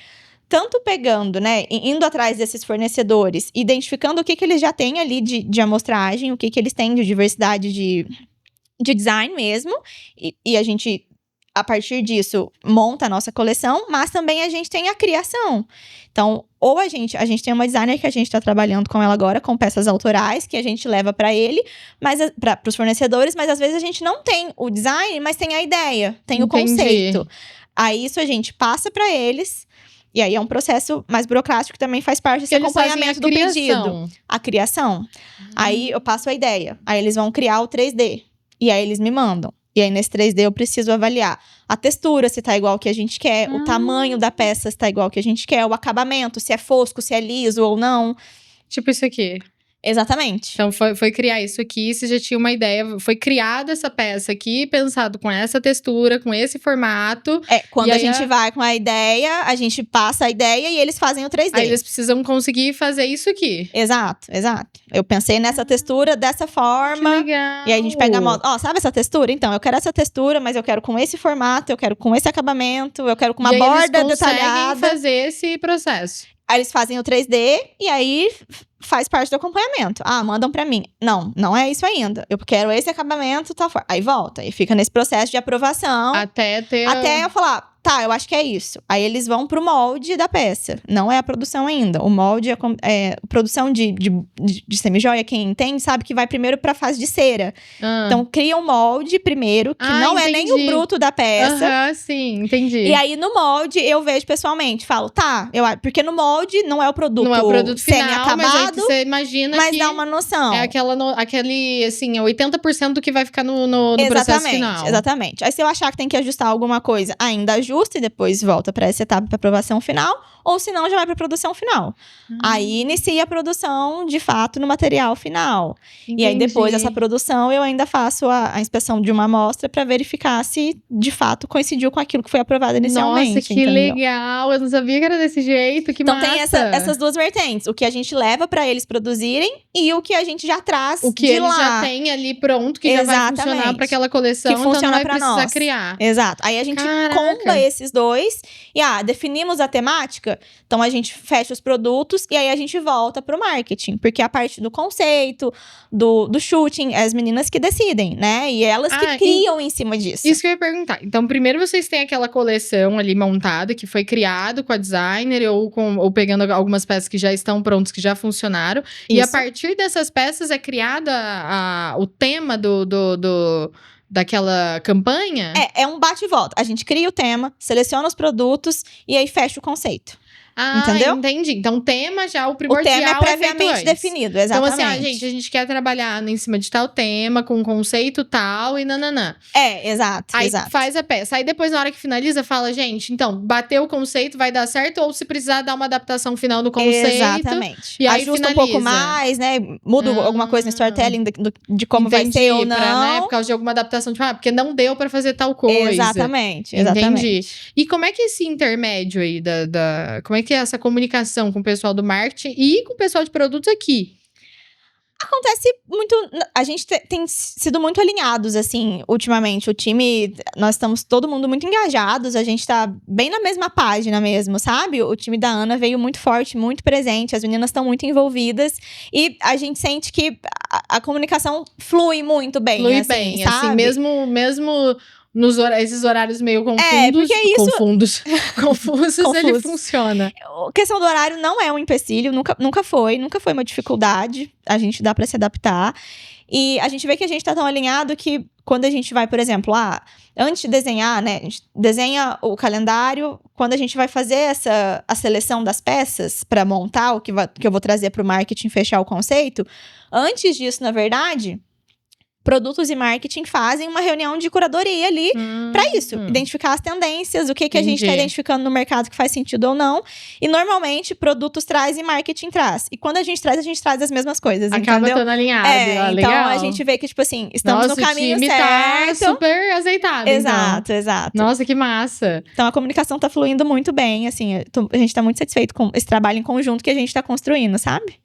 tanto pegando, né, indo atrás desses fornecedores, identificando o que eles já têm ali de amostragem, o que eles têm de diversidade de design mesmo, e a gente, a partir disso, monta a nossa coleção, mas também a gente tem a criação. Então, ou a gente tem uma designer que a gente está trabalhando com ela agora, com peças autorais, que a gente leva para ele, mas para os fornecedores, mas às vezes a gente não tem o design, mas tem a ideia, tem o conceito. Aí isso a gente passa para eles, e aí é um processo mais burocrático que também faz parte desse acompanhamento do pedido. A criação. Aí eu passo a ideia, aí eles vão criar o 3D, e aí eles me mandam. E aí, nesse 3D, eu preciso avaliar a textura, se tá igual ao que a gente quer, o tamanho da peça, se tá igual ao que a gente quer, o acabamento, se é fosco, se é liso ou não. Tipo isso aqui. Exatamente. Então, foi criar isso aqui, você já tinha uma ideia. Foi criada essa peça aqui, pensado com essa textura, com esse formato. Quando a gente vai com a ideia, a gente passa a ideia e eles fazem o 3D. Aí eles precisam conseguir fazer isso aqui. Exato. Eu pensei nessa textura dessa forma. Que legal. E aí a gente pega a moda. Sabe essa textura? Então, eu quero essa textura, mas eu quero com esse formato, eu quero com esse acabamento, eu quero com uma borda detalhada. Fazer esse processo. Aí eles fazem o 3D e aí faz parte do acompanhamento. Mandam pra mim. Não é isso ainda. Eu quero esse acabamento, tal forma. Aí volta. E fica nesse processo de aprovação. Até eu falar, eu acho que é isso. Aí eles vão pro molde da peça. Não é a produção ainda. O molde é produção de semijoia. Quem entende sabe que vai primeiro pra fase de cera. Então, cria um molde primeiro, que não é nem o bruto da peça. Sim, entendi. E aí, no molde, eu vejo pessoalmente. Falo, porque no molde não é o produto, não é o produto final, semi-acabado. Mas você imagina mas dá uma noção. É aquele, assim, 80% do que vai ficar no processo final. Exatamente. Aí, se eu achar que tem que ajustar alguma coisa, ainda ajusta e depois volta para essa etapa para aprovação final. Ou se não, já vai para produção final. Aí, inicia a produção, de fato, no material final. Entendi. E aí, depois dessa produção, eu ainda faço a inspeção de uma amostra para verificar se, de fato, coincidiu com aquilo que foi aprovado inicialmente. Nossa, que legal! Eu não sabia que era desse jeito, que então, massa! Então, tem essas 2 vertentes. O que a gente leva para eles produzirem e o que a gente já traz o que de eles lá. já têm ali pronto, que já vai funcionar para aquela coleção, que funciona então não vai pra precisar nós. criar. Exato. Aí a gente comba esses 2 e definimos a temática, então a gente fecha os produtos e aí a gente volta pro marketing, porque a parte do conceito, do shooting, é as meninas que decidem, né? E elas que criam em cima disso. Isso que eu ia perguntar. Então, primeiro vocês têm aquela coleção ali montada, que foi criado com a designer ou pegando algumas peças que já estão prontas, que já funcionaram. Isso. E a partir dessas peças é criada o tema daquela campanha? É um bate e volta. A gente cria o tema, seleciona os produtos e aí fecha o conceito. Entendeu? Entendi. Então, o tema já, o O primordial tema é feito previamente antes. definido, Então, exatamente. assim, a gente quer trabalhar em cima de tal tema, com um conceito tal e nananã. Exato, Aí exato. faz a peça. Aí depois, na hora que finaliza, fala, gente, então, bateu o conceito, vai dar certo? Ou se precisar dar uma adaptação final no conceito. Exatamente. E aí ajusta finaliza. um pouco mais, né? Muda alguma coisa no storytelling de como vai ser ou não. Né, por causa de alguma adaptação, tipo, porque não deu pra fazer tal coisa. Exatamente. Entendi. E como é que é esse intermédio aí como é que é essa comunicação com o pessoal do marketing e com o pessoal de produtos aqui? Acontece muito. A gente tem sido muito alinhados, assim, ultimamente. O time, nós estamos todo mundo muito engajados, a gente tá bem na mesma página mesmo, sabe? O time da Ana veio muito forte, muito presente, as meninas estão muito envolvidas e a gente sente que a comunicação flui muito bem. Flui assim, bem, sabe? assim, mesmo esses horários meio confundos. Porque isso. Confusos, ele funciona. A questão do horário não é um empecilho, nunca foi uma dificuldade. A gente dá pra se adaptar. E a gente vê que a gente tá tão alinhado que quando a gente vai, por exemplo, antes de desenhar, né? A gente desenha o calendário. Quando a gente vai fazer a seleção das peças pra montar o que eu vou trazer pro marketing fechar o conceito, antes disso, na verdade, produtos e marketing fazem uma reunião de curadoria ali pra isso. Identificar as tendências, o que a gente tá identificando no mercado que faz sentido ou não. E normalmente, produtos traz e marketing traz. E quando a gente traz as mesmas coisas, acaba entendeu? estando alinhado. Então, legal. a gente vê que, tipo assim, estamos no caminho o time certo. Tá super azeitado, Exato. Nossa, que massa. Então, a comunicação tá fluindo muito bem, assim. A gente tá muito satisfeito com esse trabalho em conjunto que a gente tá construindo, sabe?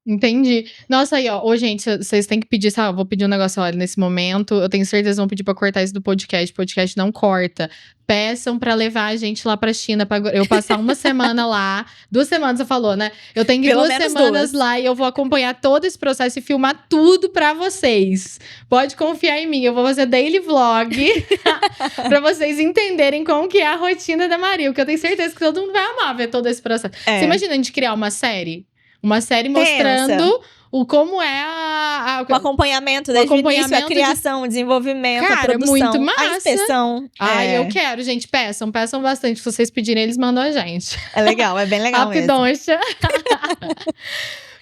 Entendi. Nossa, aí, ó. Gente, vocês têm que pedir, sabe? Eu vou pedir um negócio, olha, nesse momento. Eu tenho certeza que vão pedir pra cortar isso do podcast. O podcast não corta. Peçam pra levar a gente lá pra China, pra eu passar uma semana lá. 2 semanas, você falou, né? Eu tenho que ir 2 semanas lá e eu vou acompanhar todo esse processo e filmar tudo pra vocês. Pode confiar em mim. Eu vou fazer daily vlog pra vocês entenderem como que é a rotina da Maria. Porque eu tenho certeza que todo mundo vai amar ver todo esse processo. Você imagina a gente criar uma série? Uma série mostrando como é o acompanhamento desde o início, a criação, o desenvolvimento, a produção, muito massa. A inspeção. Eu quero, gente. Peçam bastante. Se vocês pedirem, eles mandam a gente. É legal, é bem legal mesmo. Rapidoncha.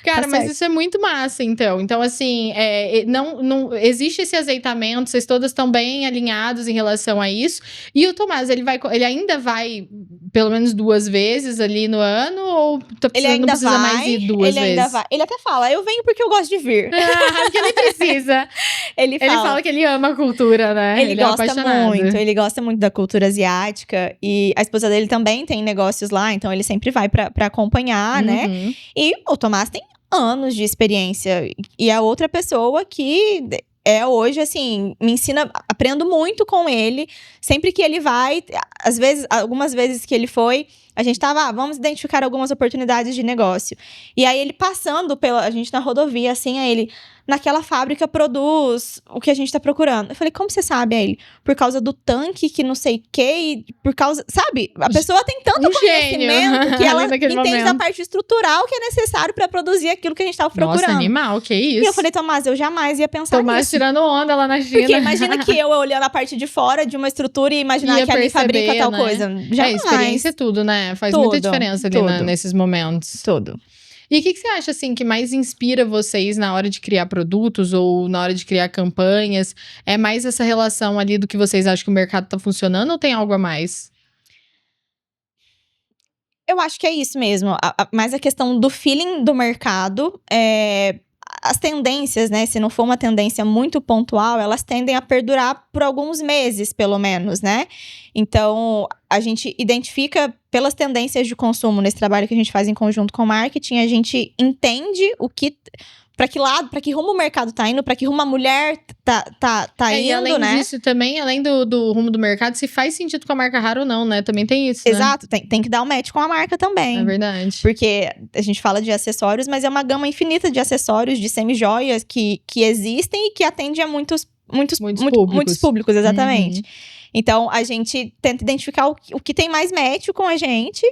Cara, mas isso é muito massa, então. Então, assim, não existe esse azeitamento, vocês todas estão bem alinhados em relação a isso. E o Tomás, ele ainda vai pelo menos 2 vezes ali no ano? Ou não precisa mais ir 2 vezes? Ele ainda vai. Ele até fala, eu venho porque eu gosto de vir. Porque nem precisa. Ele fala que ele ama a cultura, né? Ele gosta é apaixonado. muito. Ele gosta muito da cultura asiática. E a esposa dele também tem negócios lá, então ele sempre vai pra acompanhar, né? E o Tomás tem anos de experiência. E a outra pessoa que hoje, assim, me ensina, aprendo muito com ele. Sempre que ele vai, algumas vezes que ele foi, a gente tava, vamos identificar algumas oportunidades de negócio. E aí ele passando a gente na rodovia, assim, aí ele, naquela fábrica produz o que a gente tá procurando. Eu falei, como você sabe? Aí ele, por causa do tanque que não sei o que, por causa, sabe? A pessoa tem tanto conhecimento que ela entende da parte estrutural que é necessário pra produzir aquilo que a gente tava procurando. Nossa, animal, que isso? E eu falei, Tomás, eu jamais ia pensar nisso. Tomás tirando onda lá na China. Porque imagina que eu olhando a parte de fora de uma estrutura e imaginar que ali fabrica tal coisa. Jamais. Experiência é tudo, né? Faz muita diferença ali nesses momentos. Tudo. E o que você acha, assim, que mais inspira vocês na hora de criar produtos ou na hora de criar campanhas? É mais essa relação ali do que vocês acham que o mercado tá funcionando ou tem algo a mais? Eu acho que é isso mesmo. Mais a questão do feeling do mercado. As tendências, né? Se não for uma tendência muito pontual, elas tendem a perdurar por alguns meses, pelo menos, né? Então, a gente identifica pelas tendências de consumo nesse trabalho que a gente faz em conjunto com o marketing, a gente entende para que lado, para que rumo o mercado tá indo, para que rumo a mulher tá indo, e além né? disso também, além do rumo do mercado, se faz sentido com a marca rara ou não, né? Também tem isso, Exato, tem que dar um match com a marca também. É verdade. Porque a gente fala de acessórios, mas é uma gama infinita de acessórios, de semi-joias que existem e que atende a muitos públicos, exatamente. Então, a gente tenta identificar o que tem mais match com a gente.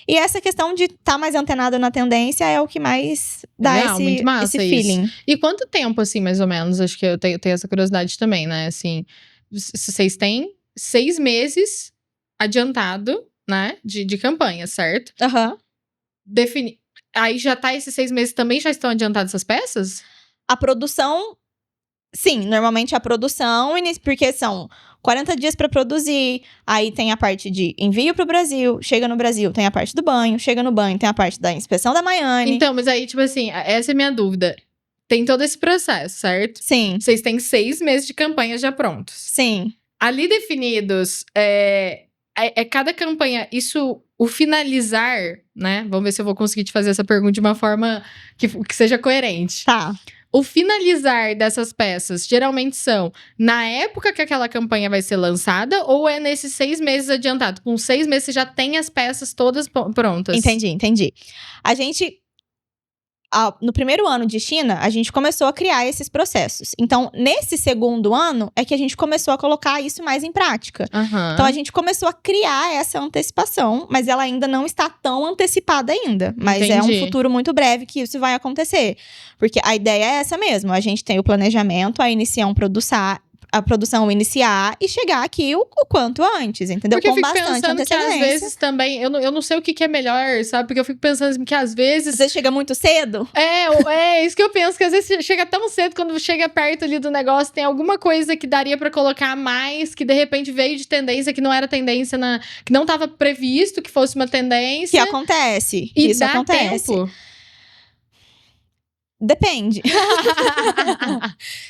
E essa questão de estar mais antenado na tendência é o que mais dá esse feeling. E quanto tempo, assim, mais ou menos? Acho que eu tenho essa curiosidade também, né? Assim, vocês têm 6 meses adiantado né? De campanha, certo? Aham. Aí já tá esses 6 meses também já estão adiantadas essas peças? A produção, sim, normalmente a produção, porque são 40 dias para produzir, aí tem a parte de envio pro Brasil, chega no Brasil, tem a parte do banho, chega no banho, tem a parte da inspeção da Maiane. Então, mas aí, tipo assim, essa é a minha dúvida. Tem todo esse processo, certo? Sim, Vocês têm 6 meses de campanha já prontos. sim. Ali definidos, cada campanha, o finalizar, né? Vamos ver se eu vou conseguir te fazer essa pergunta de uma forma que seja coerente. Tá. O finalizar dessas peças geralmente são na época que aquela campanha vai ser lançada ou é nesses 6 meses adiantado? Com 6 meses você já tem as peças todas prontas? Entendi. A gente, no primeiro ano de China, a gente começou a criar esses processos. Então, nesse segundo ano, é que a gente começou a colocar isso mais em prática. Aham. Então, a gente começou a criar essa antecipação, mas ela ainda não está tão antecipada ainda. Mas é Entendi. um futuro muito breve que isso vai acontecer. Porque a ideia é essa mesmo. A gente tem o planejamento, a produção iniciar e chegar aqui o quanto antes, entendeu? Porque eu Com fico bastante pensando que às antecedência. vezes também, eu não sei o que é melhor, sabe? Porque eu fico pensando assim, que às vezes Você chega muito cedo? É isso que eu penso, que às vezes chega tão cedo, quando chega perto ali do negócio, tem alguma coisa que daria pra colocar a mais, que de repente veio de tendência, que não era tendência, que não tava previsto que fosse uma tendência. Que acontece. E Isso dá acontece. tempo. Depende.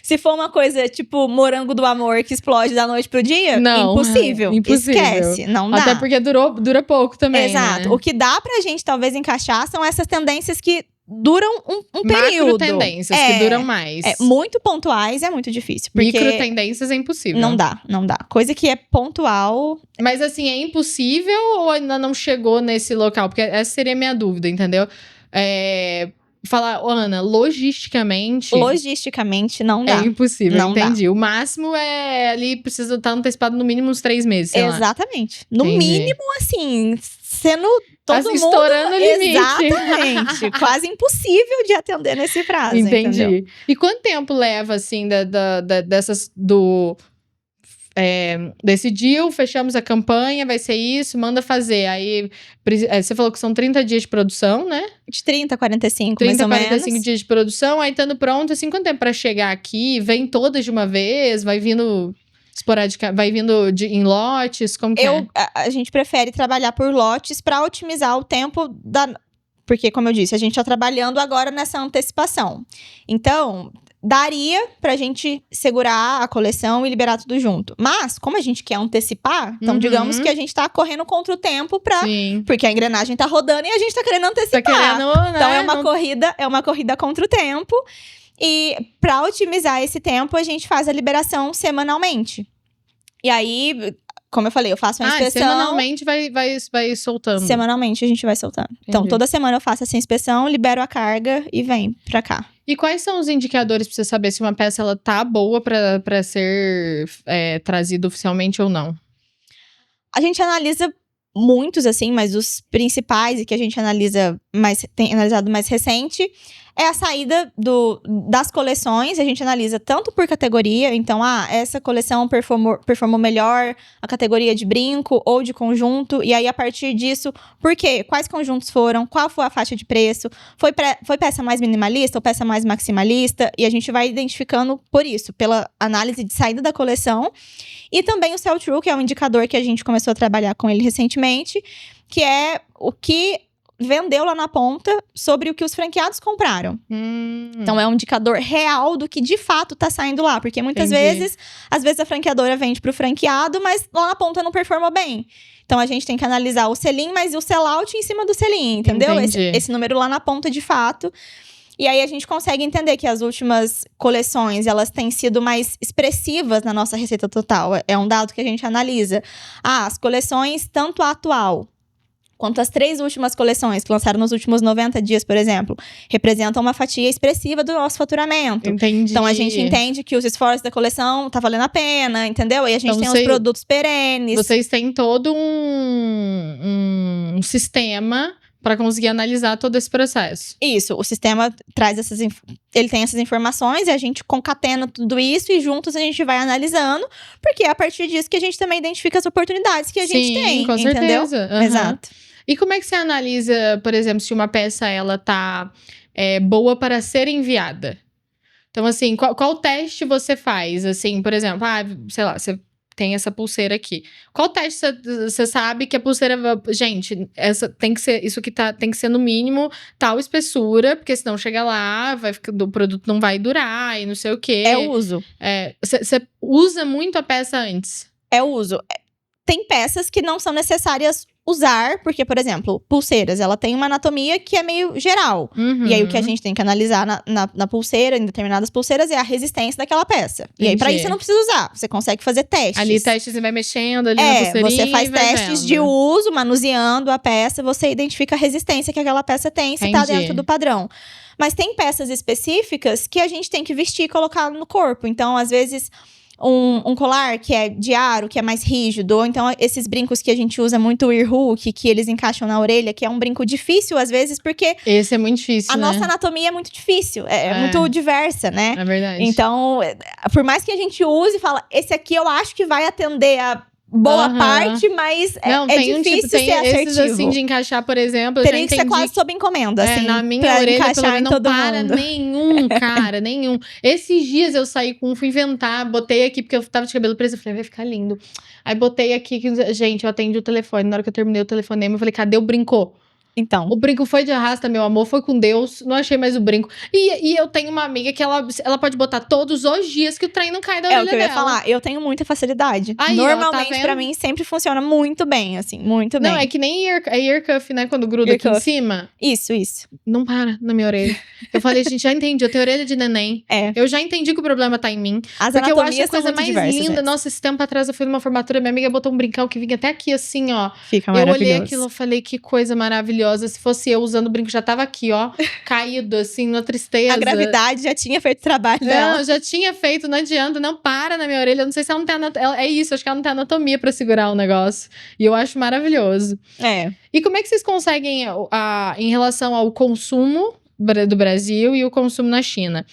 Se for uma coisa tipo morango do amor que explode da noite pro dia, Não, impossível. impossível. Esquece, não dá. Até porque dura pouco também, Exato. né? O que dá pra gente talvez encaixar são essas tendências que duram um período. Macro tendências que duram mais. Muito pontuais é muito difícil. Porque Micro tendências é impossível. não dá. Coisa que é pontual. Mas assim, é impossível ou ainda não chegou nesse local? Porque essa seria a minha dúvida, entendeu? Falar, Ana, logisticamente Não dá. é impossível, Não entendi. O máximo é ali, precisa estar antecipado no mínimo uns 3 meses, sei lá. Exatamente. No Entendi. mínimo, assim, sendo todo Assim, mundo... estourando o limite. Exatamente. Quase impossível de atender nesse prazo, Entendi. entendeu? E quanto tempo leva, assim, dessas decidiu, fechamos a campanha, vai ser isso, manda fazer. Aí, você falou que são 30 dias de produção, né? De 30 a 45, 30, mais ou 45 menos. dias de produção, aí estando pronto, assim, quanto tempo pra chegar aqui? Vem todas de uma vez? Vai vindo esporádicamente? Vai vindo em lotes? Como que é? A gente prefere trabalhar por lotes para otimizar o tempo Porque, como eu disse, a gente tá trabalhando agora nessa antecipação. Então, daria pra gente segurar a coleção e liberar tudo junto. Mas, como a gente quer antecipar, então digamos que a gente tá correndo contra o tempo Sim. porque a engrenagem tá rodando e a gente tá querendo antecipar. Tá querendo, né? Então é uma corrida contra o tempo. E pra otimizar esse tempo, a gente faz a liberação semanalmente. E aí, como eu falei, eu faço uma inspeção. Semanalmente vai soltando. Semanalmente a gente vai soltando. Então, Entendi. toda semana eu faço essa inspeção, libero a carga e vem pra cá. E quais são os indicadores pra você saber se uma peça ela tá boa pra ser trazida oficialmente ou não? A gente analisa muitos, assim, mas os principais e que a gente tem analisado mais recente é a saída das coleções. A gente analisa tanto por categoria, então, essa coleção performou melhor a categoria de brinco ou de conjunto, e aí a partir disso, por quê? Quais conjuntos foram? Qual foi a faixa de preço? Foi peça mais minimalista ou peça mais maximalista? E a gente vai identificando por isso, pela análise de saída da coleção. E também o sell-through, que é um indicador que a gente começou a trabalhar com ele recentemente, que é o que vendeu lá na ponta sobre o que os franqueados compraram. Então, é um indicador real do que de fato tá saindo lá. Porque muitas vezes, às vezes a franqueadora vende pro franqueado, mas lá na ponta não performou bem. Então, a gente tem que analisar o sell-in, mas o sell-out em cima do sell-in, entendeu? Esse número lá na ponta de fato. E aí, a gente consegue entender que as últimas coleções, elas têm sido mais expressivas na nossa receita total. É um dado que a gente analisa. As coleções, tanto a atual quanto as 3 últimas coleções que lançaram nos últimos 90 dias, por exemplo, representam uma fatia expressiva do nosso faturamento. Entendi. Então, a gente entende que os esforços da coleção tá valendo a pena, entendeu? E a gente Então, tem os produtos perenes. Vocês têm todo um sistema Pra conseguir analisar todo esse processo. Isso, o sistema traz ele tem essas informações e a gente concatena tudo isso e juntos a gente vai analisando, porque é a partir disso que a gente também identifica as oportunidades que a gente tem, com entendeu? certeza. Uhum. Exato. E como é que você analisa, por exemplo, se uma peça ela tá boa para ser enviada? Então, assim, qual teste você faz? Assim, por exemplo, sei lá, você tem essa pulseira aqui. Qual teste você sabe que a pulseira... Gente, essa tem que ser... Isso aqui tem que ser, no mínimo, tal espessura, porque senão chega lá, o produto não vai durar e não sei o quê. É o uso. Você usa muito a peça antes? É o uso. Tem peças que não são necessárias usar, porque, por exemplo, pulseiras, ela tem uma anatomia que é meio geral. Uhum. E aí, o que a gente tem que analisar na pulseira, em determinadas pulseiras, é a resistência daquela peça. Entendi. E aí, pra isso, você não precisa usar. Você consegue fazer testes. Ali, testes, você vai mexendo ali na pulseirinha você faz e vai testes vendo. de uso, manuseando a peça, você identifica a resistência que aquela peça tem, se tá Entendi. dentro do padrão. Mas tem peças específicas que a gente tem que vestir e colocar no corpo. Então, às vezes... Um colar que é de aro, que é mais rígido, ou então esses brincos que a gente usa muito, o ear hook, que eles encaixam na orelha, que é um brinco difícil às vezes, porque Esse é muito difícil, a né? nossa anatomia é muito difícil, é muito diversa, né? É verdade. Então, por mais que a gente use e fala, esse aqui eu acho que vai atender a boa parte, mas Não, é tem difícil tem ser assertivo. esses assim de encaixar, por exemplo, eu já Teria que ser entendi quase sob encomenda, assim, na minha pra orelha, pelo encaixar menos, em não todo para mundo. nenhum, cara, nenhum. Esses dias eu saí fui inventar, botei aqui, porque eu tava de cabelo preso, eu falei, vai ficar lindo. Aí botei aqui, gente, eu atendi o telefone, na hora que eu terminei o telefonema, eu falei, cadê o brinco? Então. O brinco foi de arrasta, meu amor, foi com Deus, não achei mais o brinco. E eu tenho uma amiga que ela pode botar todos os dias que o trem não cai da orelha É o que eu ia dela. falar, eu tenho muita facilidade. Aí, ó, Normalmente, tá pra vendo? mim, sempre funciona muito bem, assim, muito bem. Não, é que nem ear cuff, né, quando gruda Ear aqui em cuff. cima. Isso. Não para na minha orelha. Eu falei, gente, já entendi, eu tenho orelha de neném. Eu já entendi que o problema tá em mim. As Porque eu acho a anatomias coisa são muito mais diversas, linda. né? Nossa, esse tempo atrás eu fui numa formatura, minha amiga botou um brincão que vinha até aqui, assim, ó. Fica Eu maravilhoso. olhei aquilo e falei, que coisa maravilhosa. Se fosse eu usando o brinco, já tava aqui, ó, caído, assim, na tristeza. A gravidade já tinha feito o trabalho dela. Não, já tinha feito, não adianta, não para na minha orelha. Eu não sei se ela não tem anatomia. É isso, acho que ela não tem anatomia pra segurar o negócio. E eu acho maravilhoso. E como é que vocês conseguem, em relação ao consumo do Brasil e o consumo na China?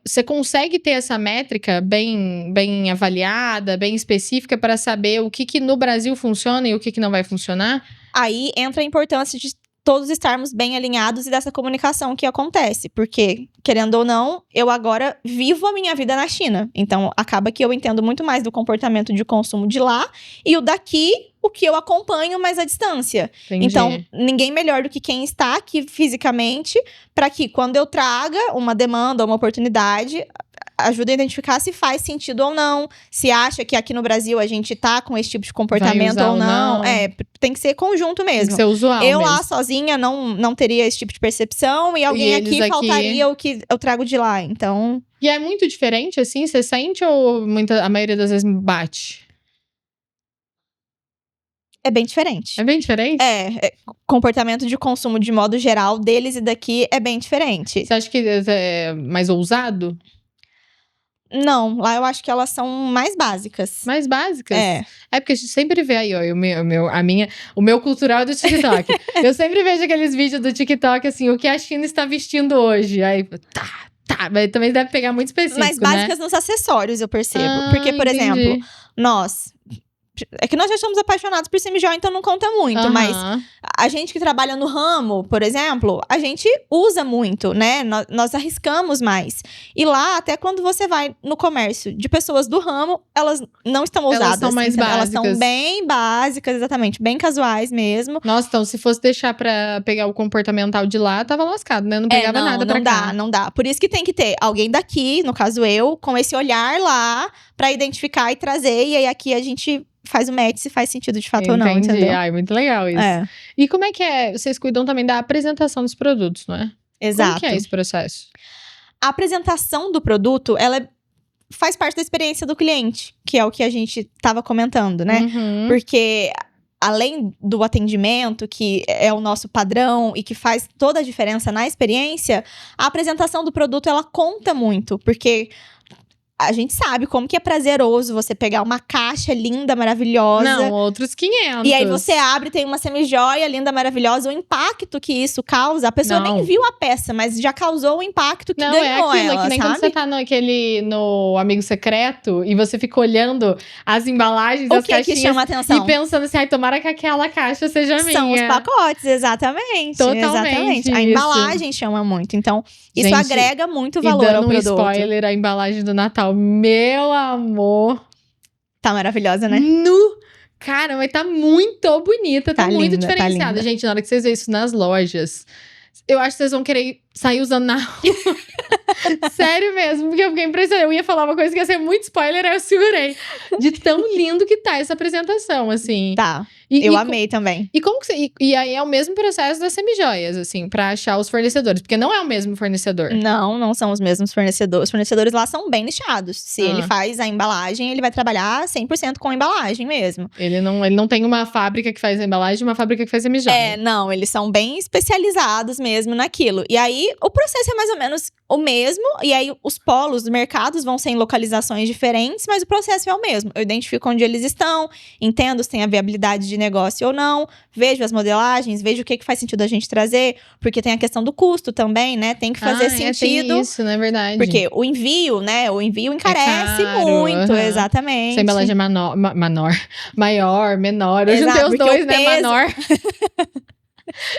Você consegue ter essa métrica bem avaliada, bem específica para saber o que no Brasil funciona e o que não vai funcionar? Aí entra a importância de todos estarmos bem alinhados e dessa comunicação que acontece. Porque, querendo ou não, eu agora vivo a minha vida na China. Então, acaba que eu entendo muito mais do comportamento de consumo de lá e o daqui, o que eu acompanho mais à distância. Entendi. Então, ninguém melhor do que quem está aqui fisicamente, para que quando eu traga uma demanda, uma oportunidade, ajuda a identificar se faz sentido ou não, se acha que aqui no Brasil a gente tá com esse tipo de comportamento ou não. Tem que ser conjunto mesmo. Tem que ser usual eu mesmo. lá sozinha não teria esse tipo de percepção e alguém aqui faltaria o que eu trago de lá, então... E é muito diferente, assim? Você sente ou a maioria das vezes bate? É bem diferente. É bem diferente? Comportamento de consumo de modo geral deles e daqui é bem diferente. Você acha que é mais ousado? Não, lá eu acho que elas são mais básicas. Mais básicas? É porque a gente sempre vê aí, ó, o meu cultural é do TikTok. Eu sempre vejo aqueles vídeos do TikTok, assim, o que a China está vestindo hoje. Aí, mas também deve pegar muito específico, mais básicas nos acessórios, eu percebo. Porque, por exemplo, nós... É que nós já estamos apaixonados por semijoia, então não conta muito. Mas a gente que trabalha no ramo, por exemplo, a gente usa muito, né? Nós arriscamos mais. E lá, até quando você vai no comércio de pessoas do ramo, elas não estão ousadas. Elas são mais básicas. Elas são bem básicas, exatamente. Bem casuais mesmo. Nossa, então se fosse deixar pra pegar o comportamental de lá, tava lascado, né? Não pegava nada pra cá. Não dá. Por isso que tem que ter alguém daqui, no caso eu, com esse olhar lá, pra identificar e trazer. E aí aqui a gente... faz o match se faz sentido de fato ou não, entendeu? Ai, muito legal isso. E como é que é? Vocês cuidam também da apresentação dos produtos, não é? Exato. Como que é esse processo? A apresentação do produto, ela faz parte da experiência do cliente, que é o que a gente estava comentando, né? Porque além do atendimento, que é o nosso padrão e que faz toda a diferença na experiência, a apresentação do produto, ela conta muito, porque... a gente sabe como que é prazeroso você pegar uma caixa linda, maravilhosa. Não, outros 500. E aí você abre, tem uma semijoia linda, maravilhosa. O impacto que isso causa, a pessoa Não. nem viu a peça, mas já causou o impacto que Não, ganhou é aquilo, ela, que nem sabe? quando você tá no Amigo Secreto e você fica olhando as embalagens, O as que caixinhas chama a atenção? e pensando assim, ai, tomara que aquela caixa seja minha. São os pacotes, exatamente. Totalmente A isso. embalagem chama muito. Então, isso Gente, agrega muito E valor dando ao um produto. spoiler, a embalagem do Natal, meu amor, Tá maravilhosa, né? nu! Cara, mas tá muito bonita, tá muito linda, tá diferenciada. linda. Gente, na hora que vocês verem isso nas lojas, eu acho que vocês vão querer sair usando na rua. Sério mesmo, porque eu fiquei impressionada. Eu ia falar uma coisa que ia ser muito spoiler, aí eu segurei. De tão lindo que tá essa apresentação, assim. Tá. E, Eu e amei também. E como que você. E aí é o mesmo processo das semijoias, assim, pra achar os fornecedores. Porque não é o mesmo fornecedor. Não são os mesmos fornecedores. Os fornecedores lá são bem nichados. Se Ah. ele faz a embalagem, ele vai trabalhar 100% com a embalagem mesmo. Ele não tem uma fábrica que faz a embalagem e uma fábrica que faz semijoia. Não, eles são bem especializados mesmo naquilo. E aí, o processo é mais ou menos o mesmo. E aí, os polos dos mercados vão ser em localizações diferentes, mas o processo é o mesmo. Eu identifico onde eles estão, entendo se tem a viabilidade de negócio ou não, vejo as modelagens, vejo o que faz sentido a gente trazer, porque tem a questão do custo também, né? Tem que fazer sentido. Tem isso, não é verdade? Porque o envio, né? O envio encarece caro, muito, aham. exatamente. Se a embalagem é maior, menor. Eu Exato, juntei os porque dois, o né? peso- Menor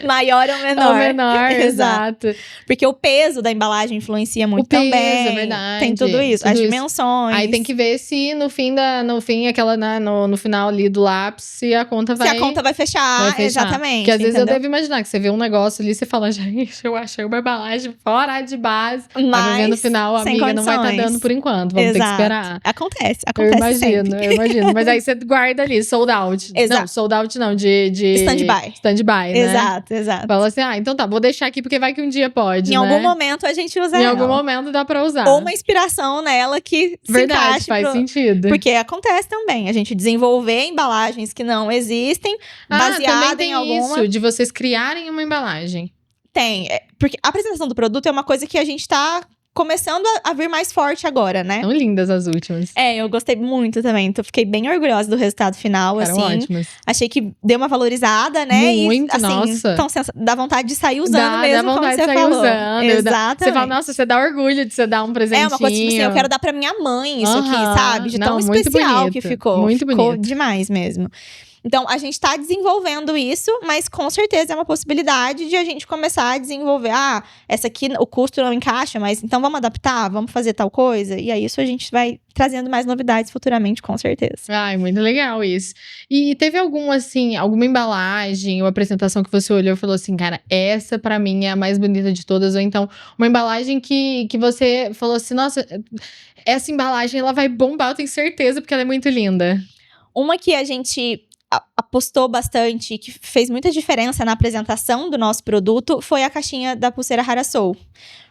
Maior ou menor. ou menor, Exato. exato. Porque o peso da embalagem influencia muito O peso, também. é verdade. Tem tudo isso. Tudo As isso. dimensões. Aí tem que ver se no fim, aquela, né, no final ali do lápis, se a conta vai... Se a conta vai fechar, exatamente. Porque às vezes eu entendeu? devo imaginar que você vê um negócio ali e você fala, gente, eu achei uma embalagem fora de base. Mas vai ver no final, a sem amiga não vai estar condições. dando por enquanto. Vamos ter que Exato. esperar. Acontece Eu imagino. Mas aí você guarda ali, sold out. Exato. Não, sold out não, de Stand-by. Stand-by, né? Exato. Fala assim, então tá, vou deixar aqui porque vai que um dia pode, Em né? algum momento a gente usa Em ela. algum momento dá pra usar. Ou uma inspiração nela que se Verdade, encaixe faz sentido. Porque acontece também. A gente desenvolver embalagens que não existem, também baseada tem em alguma. isso, de vocês criarem uma embalagem. Tem. Porque a apresentação do produto é uma coisa que a gente tá começando a vir mais forte agora, né? São lindas as últimas. Eu gostei muito também. Então, fiquei bem orgulhosa do resultado final, Ficaram assim. ótimas. Achei que deu uma valorizada, né? Muito, e, assim, nossa. Então, dá vontade de sair usando mesmo, dá como vontade você de sair falou. usando. Exatamente. Você fala, nossa, você dá orgulho de você dar um presentinho. É uma coisa, tipo assim, eu quero dar pra minha mãe isso aqui, Aham. sabe? De tão Não, muito especial bonito. que ficou. Muito ficou bonito. demais mesmo. Então, a gente tá desenvolvendo isso, mas com certeza é uma possibilidade de a gente começar a desenvolver. Essa aqui, o custo não encaixa, mas então vamos adaptar, vamos fazer tal coisa. E aí, isso a gente vai trazendo mais novidades futuramente, com certeza. Ai, muito legal isso. E teve alguma embalagem ou apresentação que você olhou e falou assim, cara, essa pra mim é a mais bonita de todas? Ou então, uma embalagem que você falou assim, nossa, essa embalagem ela vai bombar, eu tenho certeza, porque ela é muito linda. Uma que a gente apostou bastante, que fez muita diferença na apresentação do nosso produto, foi a caixinha da pulseira Harassou.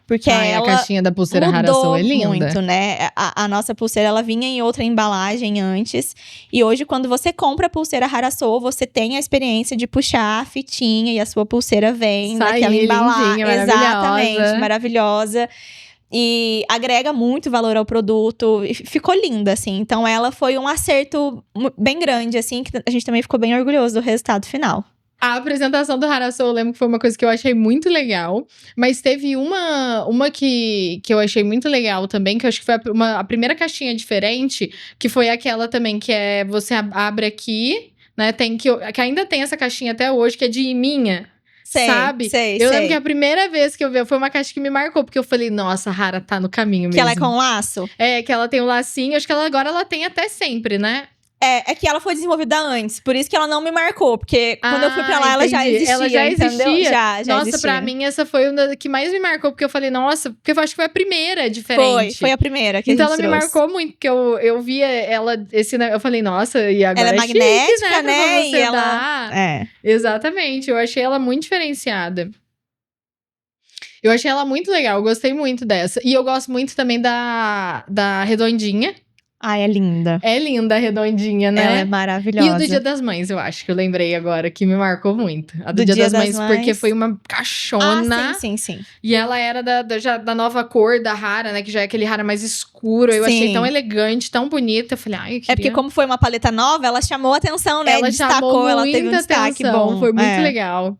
Porque a caixinha da pulseira Harassou é linda. Muito, né? A nossa pulseira, ela vinha em outra embalagem antes. E hoje, quando você compra a pulseira Harassou, você tem a experiência de puxar a fitinha e a sua pulseira vem naquela embalagem. Lindinha, maravilhosa. Exatamente, maravilhosa. E agrega muito valor ao produto. E ficou linda, assim. Então, ela foi um acerto bem grande, assim. Que a gente também ficou bem orgulhoso do resultado final. A apresentação do Harassou, eu lembro que foi uma coisa que eu achei muito legal. Mas teve uma que eu achei muito legal também, que eu acho que foi a primeira caixinha diferente, que foi aquela também, que é você abre aqui, né? Que ainda tem essa caixinha até hoje, que é de minha. Sabe? Eu lembro que a primeira vez que eu vi, foi uma caixa que me marcou, porque eu falei, nossa, a Hara tá no caminho mesmo. Que ela é com laço? Que ela tem o lacinho, acho que agora ela tem até sempre, né? É que ela foi desenvolvida antes, por isso que ela não me marcou, porque quando eu fui pra lá, ela já existia. Ela já existia? Entendeu? Já nossa, existia. Pra mim, essa foi uma que mais me marcou, porque eu falei, nossa, porque eu acho que foi a primeira diferente. Foi a primeira que então a gente ela me marcou muito, porque eu via ela, eu falei, nossa, e agora ela é magnética, chique, né? Pra você e ela... dar. Exatamente, eu achei ela muito diferenciada. Eu achei ela muito legal, eu gostei muito dessa. E eu gosto muito também da redondinha. Ai, é linda. É linda, redondinha, né? Ela é maravilhosa. E o do Dia das Mães, eu acho que eu lembrei agora, que me marcou muito. A do Dia das Mães, porque foi uma caixona. Sim. E ela era já da nova cor da Hara, né? Que já é aquele Hara mais escuro. Eu achei tão elegante, tão bonita. Eu falei, ai, eu queria... É porque como foi uma paleta nova, ela chamou a atenção, né? Ela destacou, ela teve um destaque bom. Foi muito legal.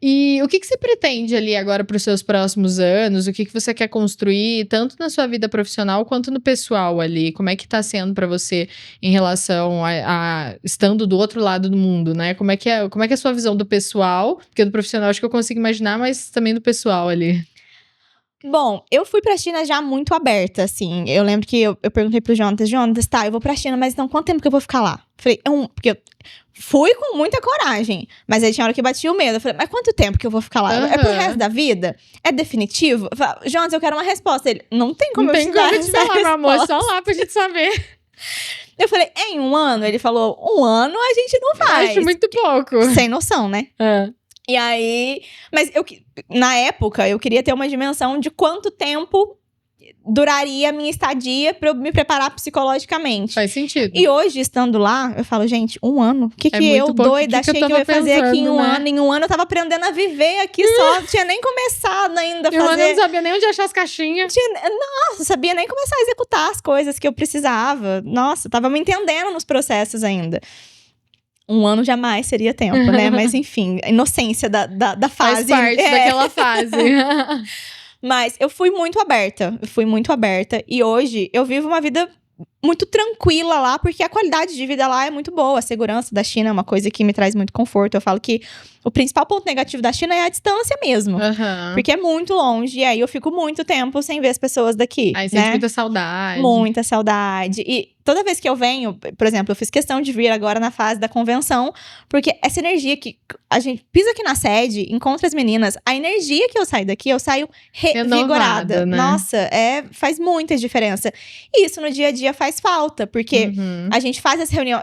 E o que você pretende ali agora para os seus próximos anos? O que você quer construir, tanto na sua vida profissional quanto no pessoal ali? Como é que tá sendo para você em relação a estando do outro lado do mundo, né? Como é que é a sua visão do pessoal? Porque do profissional acho que eu consigo imaginar, mas também do pessoal ali. Bom, eu fui pra China já muito aberta, assim. Eu lembro que eu perguntei pro Jonas, tá, eu vou pra China, mas então quanto tempo que eu vou ficar lá? Falei, porque eu fui com muita coragem, mas aí tinha hora que batia o medo. Eu falei, mas quanto tempo que eu vou ficar lá? É pro resto da vida? É definitivo? Eu falei, Jonas, eu quero uma resposta. Ele, não tem como eu te dar essa falar, meu amor, só lá pra gente saber. Eu falei, em 1 ano? Ele falou, 1 ano a gente não faz. Acho muito pouco. Sem noção, né? E aí, mas na época, eu queria ter uma dimensão de quanto tempo duraria a minha estadia pra eu me preparar psicologicamente. Faz sentido. E hoje, estando lá, eu falo, gente, 1 ano? O que eu, doida, achei que eu ia fazer aqui em 1 ano? Em 1 ano eu tava aprendendo a viver aqui só. Não tinha nem começado ainda a fazer. Eu não sabia nem onde achar as caixinhas. Nossa, sabia nem começar a executar as coisas que eu precisava. Nossa, tava me entendendo nos processos ainda. 1 ano jamais seria tempo, né? Mas enfim, a inocência da fase. Faz parte daquela fase. Mas eu fui muito aberta. E hoje eu vivo uma vida muito tranquila lá, porque a qualidade de vida lá é muito boa. A segurança da China é uma coisa que me traz muito conforto. Eu falo que o principal ponto negativo da China é a distância mesmo. Porque é muito longe. E aí eu fico muito tempo sem ver as pessoas daqui. Aí sente muita saudade. Muita saudade. E toda vez que eu venho, por exemplo, eu fiz questão de vir agora na fase da convenção, porque essa energia que a gente pisa aqui na sede, encontra as meninas, a energia que eu saio daqui, eu saio revigorada. Né? Nossa, faz muita diferença. E isso no dia a dia faz falta, porque a gente faz as reuniões.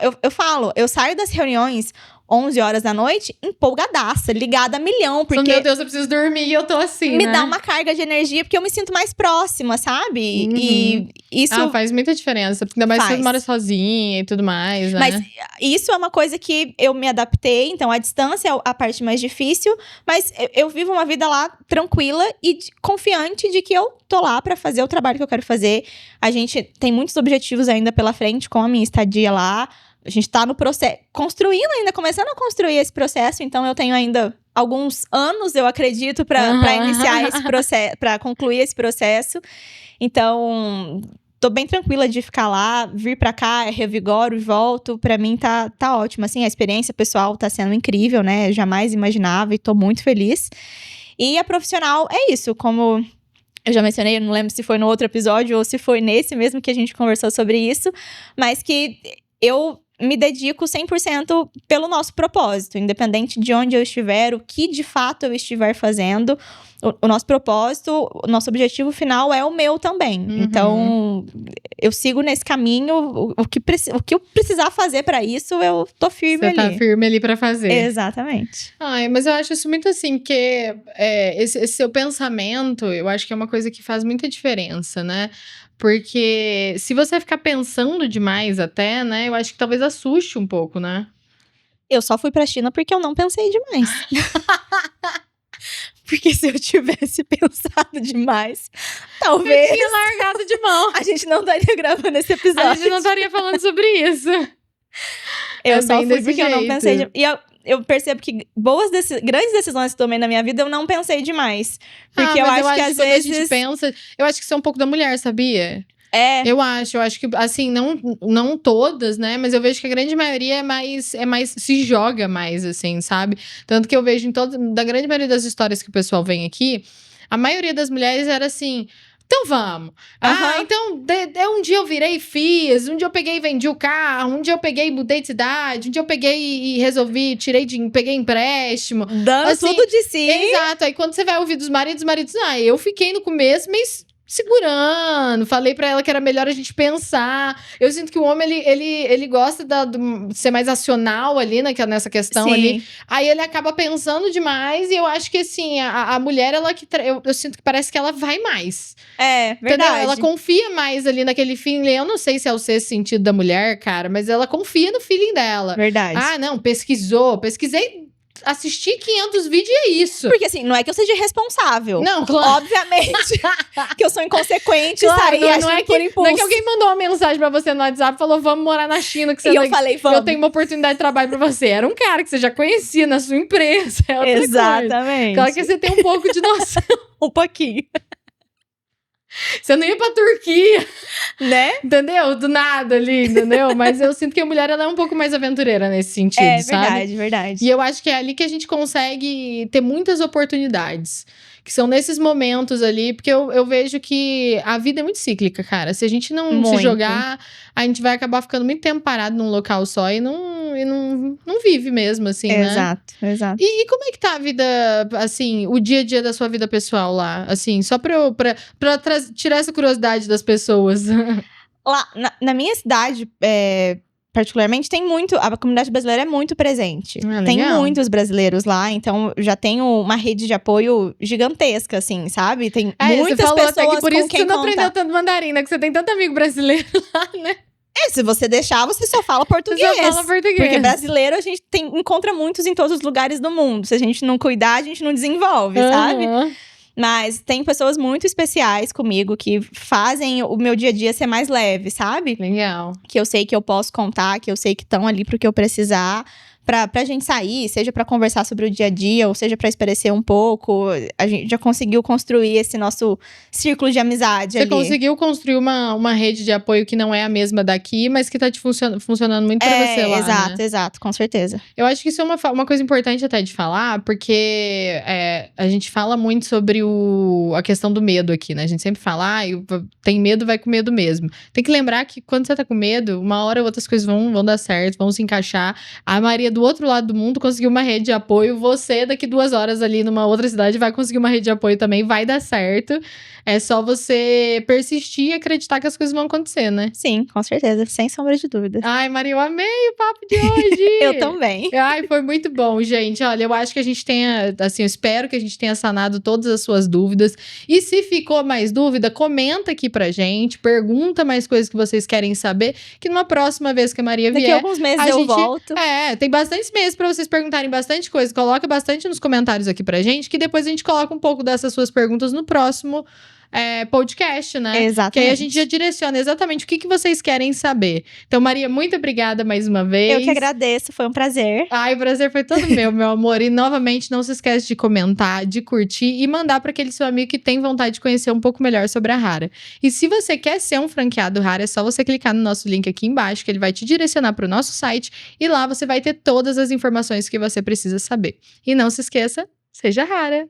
Eu saio das reuniões 11 horas da noite, empolgadaça, ligada a milhão, porque... Meu Deus, eu preciso dormir e eu tô assim, me dá uma carga de energia, porque eu me sinto mais próxima, sabe? E isso... faz muita diferença, porque ainda mais você mora sozinha e tudo mais, né? Mas isso é uma coisa que eu me adaptei, então a distância é a parte mais difícil, mas eu vivo uma vida lá tranquila e confiante de que eu tô lá pra fazer o trabalho que eu quero fazer. A gente tem muitos objetivos ainda pela frente com a minha estadia lá. A gente tá no processo, começando a construir esse processo, então eu tenho ainda alguns anos, eu acredito, pra iniciar esse processo, pra concluir esse processo. Então, tô bem tranquila de ficar lá, vir pra cá, revigoro e volto. Pra mim tá ótimo, assim, a experiência pessoal tá sendo incrível, né? Eu jamais imaginava e tô muito feliz. E a profissional é isso, como eu já mencionei, eu não lembro se foi no outro episódio ou se foi nesse mesmo que a gente conversou sobre isso, mas que eu me dedico 100% pelo nosso propósito, independente de onde eu estiver, o que de fato eu estiver fazendo, o nosso propósito, o nosso objetivo final é o meu também. Então, eu sigo nesse caminho, o que eu precisar fazer pra isso, eu tô firme ali. Você tá firme ali pra fazer. Exatamente. Ai, mas eu acho isso muito assim, porque esse seu pensamento, eu acho que é uma coisa que faz muita diferença, né? Porque se você ficar pensando demais até, né? Eu acho que talvez assuste um pouco, né? Eu só fui pra China porque eu não pensei demais. Porque se eu tivesse pensado demais, talvez... Eu tinha largado de mão. A gente não estaria gravando esse episódio. A gente não estaria falando sobre isso. Eu só fui porque eu não pensei demais. E eu percebo que grandes decisões que tomei na minha vida, eu não pensei demais. Porque eu acho que às vezes... a gente pensa... Eu acho que isso é um pouco da mulher, sabia? Eu acho que, assim, não todas, né? Mas eu vejo que a grande maioria é mais se joga mais, assim, sabe? Tanto que eu vejo da grande maioria das histórias que o pessoal vem aqui, a maioria das mulheres era assim... Então vamos. Então um dia eu virei e fiz, um dia eu peguei e vendi o carro, um dia eu peguei e mudei de cidade, um dia eu peguei e resolvi, peguei empréstimo. Dando assim, tudo de si. Exato. Aí quando você vai ouvir dos maridos, eu fiquei no começo, mas segurando, falei pra ela que era melhor a gente pensar. Eu sinto que o homem, ele gosta de ser mais racional ali, nessa questão Sim. ali. Aí ele acaba pensando demais e eu acho que, assim, a mulher, ela eu sinto que parece que ela vai mais. É, Entendeu? verdade. Ela confia mais ali naquele feeling. Eu não sei se é o sexto sentido da mulher, cara, mas ela confia no feeling dela. Verdade. Ah, não, pesquisei, assisti 500 vídeos e é isso. Porque assim, não é que eu seja irresponsável. Não, claro. Obviamente que eu sou inconsequente, Claro, saí não agindo é por que, impulso. não é que alguém mandou uma mensagem pra você no WhatsApp e falou, vamos morar na China, que você E eu falei, vamos. eu tenho uma oportunidade de trabalho pra você. Era um cara que você já conhecia na sua empresa. É outra coisa. Exatamente. Claro que você tem um pouco de noção. Um pouquinho. Você não ia pra Turquia, Né? entendeu? Do nada ali, entendeu? Mas eu sinto que a mulher, ela é um pouco mais aventureira nesse sentido, É sabe? verdade, verdade. E eu acho que é ali que a gente consegue ter muitas oportunidades. Que são nesses momentos ali, porque eu vejo que a vida é muito cíclica, cara. Se a gente não se Muito. jogar, a gente vai acabar ficando muito tempo parado num local só e não vive mesmo, assim, né? Exato, exato. E como é que tá a vida, assim, o dia a dia da sua vida pessoal lá? Assim, só pra tirar essa curiosidade das pessoas. Lá, na minha cidade, particularmente, tem muito. A comunidade brasileira é muito presente. Ah, Tem legal. muitos brasileiros lá, então já tenho uma rede de apoio gigantesca, assim, sabe? Tem muitas você falou pessoas até que por com isso que quem você não contar. aprendeu tanto mandarim, né? Que você tem tanto amigo brasileiro lá, né? Se você deixar, você só fala português. Você só fala português. Porque brasileiro a gente encontra muitos em todos os lugares do mundo. Se a gente não cuidar, a gente não desenvolve, sabe? Aham. Mas tem pessoas muito especiais comigo que fazem o meu dia a dia ser mais leve, sabe? Legal. Que eu sei que eu posso contar, que eu sei que estão ali pro que eu precisar. Pra gente sair, seja pra conversar sobre o dia a dia, ou seja pra espairecer um pouco. A gente já conseguiu construir esse nosso círculo de amizade Você ali. conseguiu construir uma rede de apoio que não é a mesma daqui, mas que tá te funcionando muito pra você lá, exato, né? exato, com certeza. Eu acho que isso é uma coisa importante até de falar, porque a gente fala muito sobre a questão do medo aqui, né? A gente sempre fala, tem medo, vai com medo mesmo. Tem que lembrar que quando você tá com medo, uma hora outras coisas vão dar certo, vão se encaixar. A Maria, do outro lado do mundo, conseguiu uma rede de apoio. Você, daqui 2 horas ali numa outra cidade, vai conseguir uma rede de apoio também, vai dar certo. É só você persistir e acreditar que as coisas vão acontecer, né? Sim, com certeza, sem sombra de dúvida. Ai, Maria, eu amei o papo de hoje! Eu também. Ai, foi muito bom, gente. Olha, eu acho que a gente tenha, assim, eu espero que a gente tenha sanado todas as suas dúvidas. E se ficou mais dúvida, comenta aqui pra gente, pergunta mais coisas que vocês querem saber, que numa próxima vez que a Maria Daqui a vier, alguns meses a eu gente- volto. tem bastantes meses pra vocês perguntarem bastante coisa. Coloca bastante nos comentários aqui pra gente, que depois a gente coloca um pouco dessas suas perguntas no próximo podcast, né? Exatamente. Que aí a gente já direciona exatamente o que vocês querem saber. Então, Maria, muito obrigada mais uma vez. Eu que agradeço, foi um prazer. Ai, o prazer foi todo meu amor. E novamente, não se esquece de comentar, de curtir e mandar para aquele seu amigo que tem vontade de conhecer um pouco melhor sobre a Rara. E se você quer ser um franqueado Rara, é só você clicar no nosso link aqui embaixo, que ele vai te direcionar para o nosso site. E lá você vai ter todas as informações que você precisa saber. E não se esqueça, seja Rara!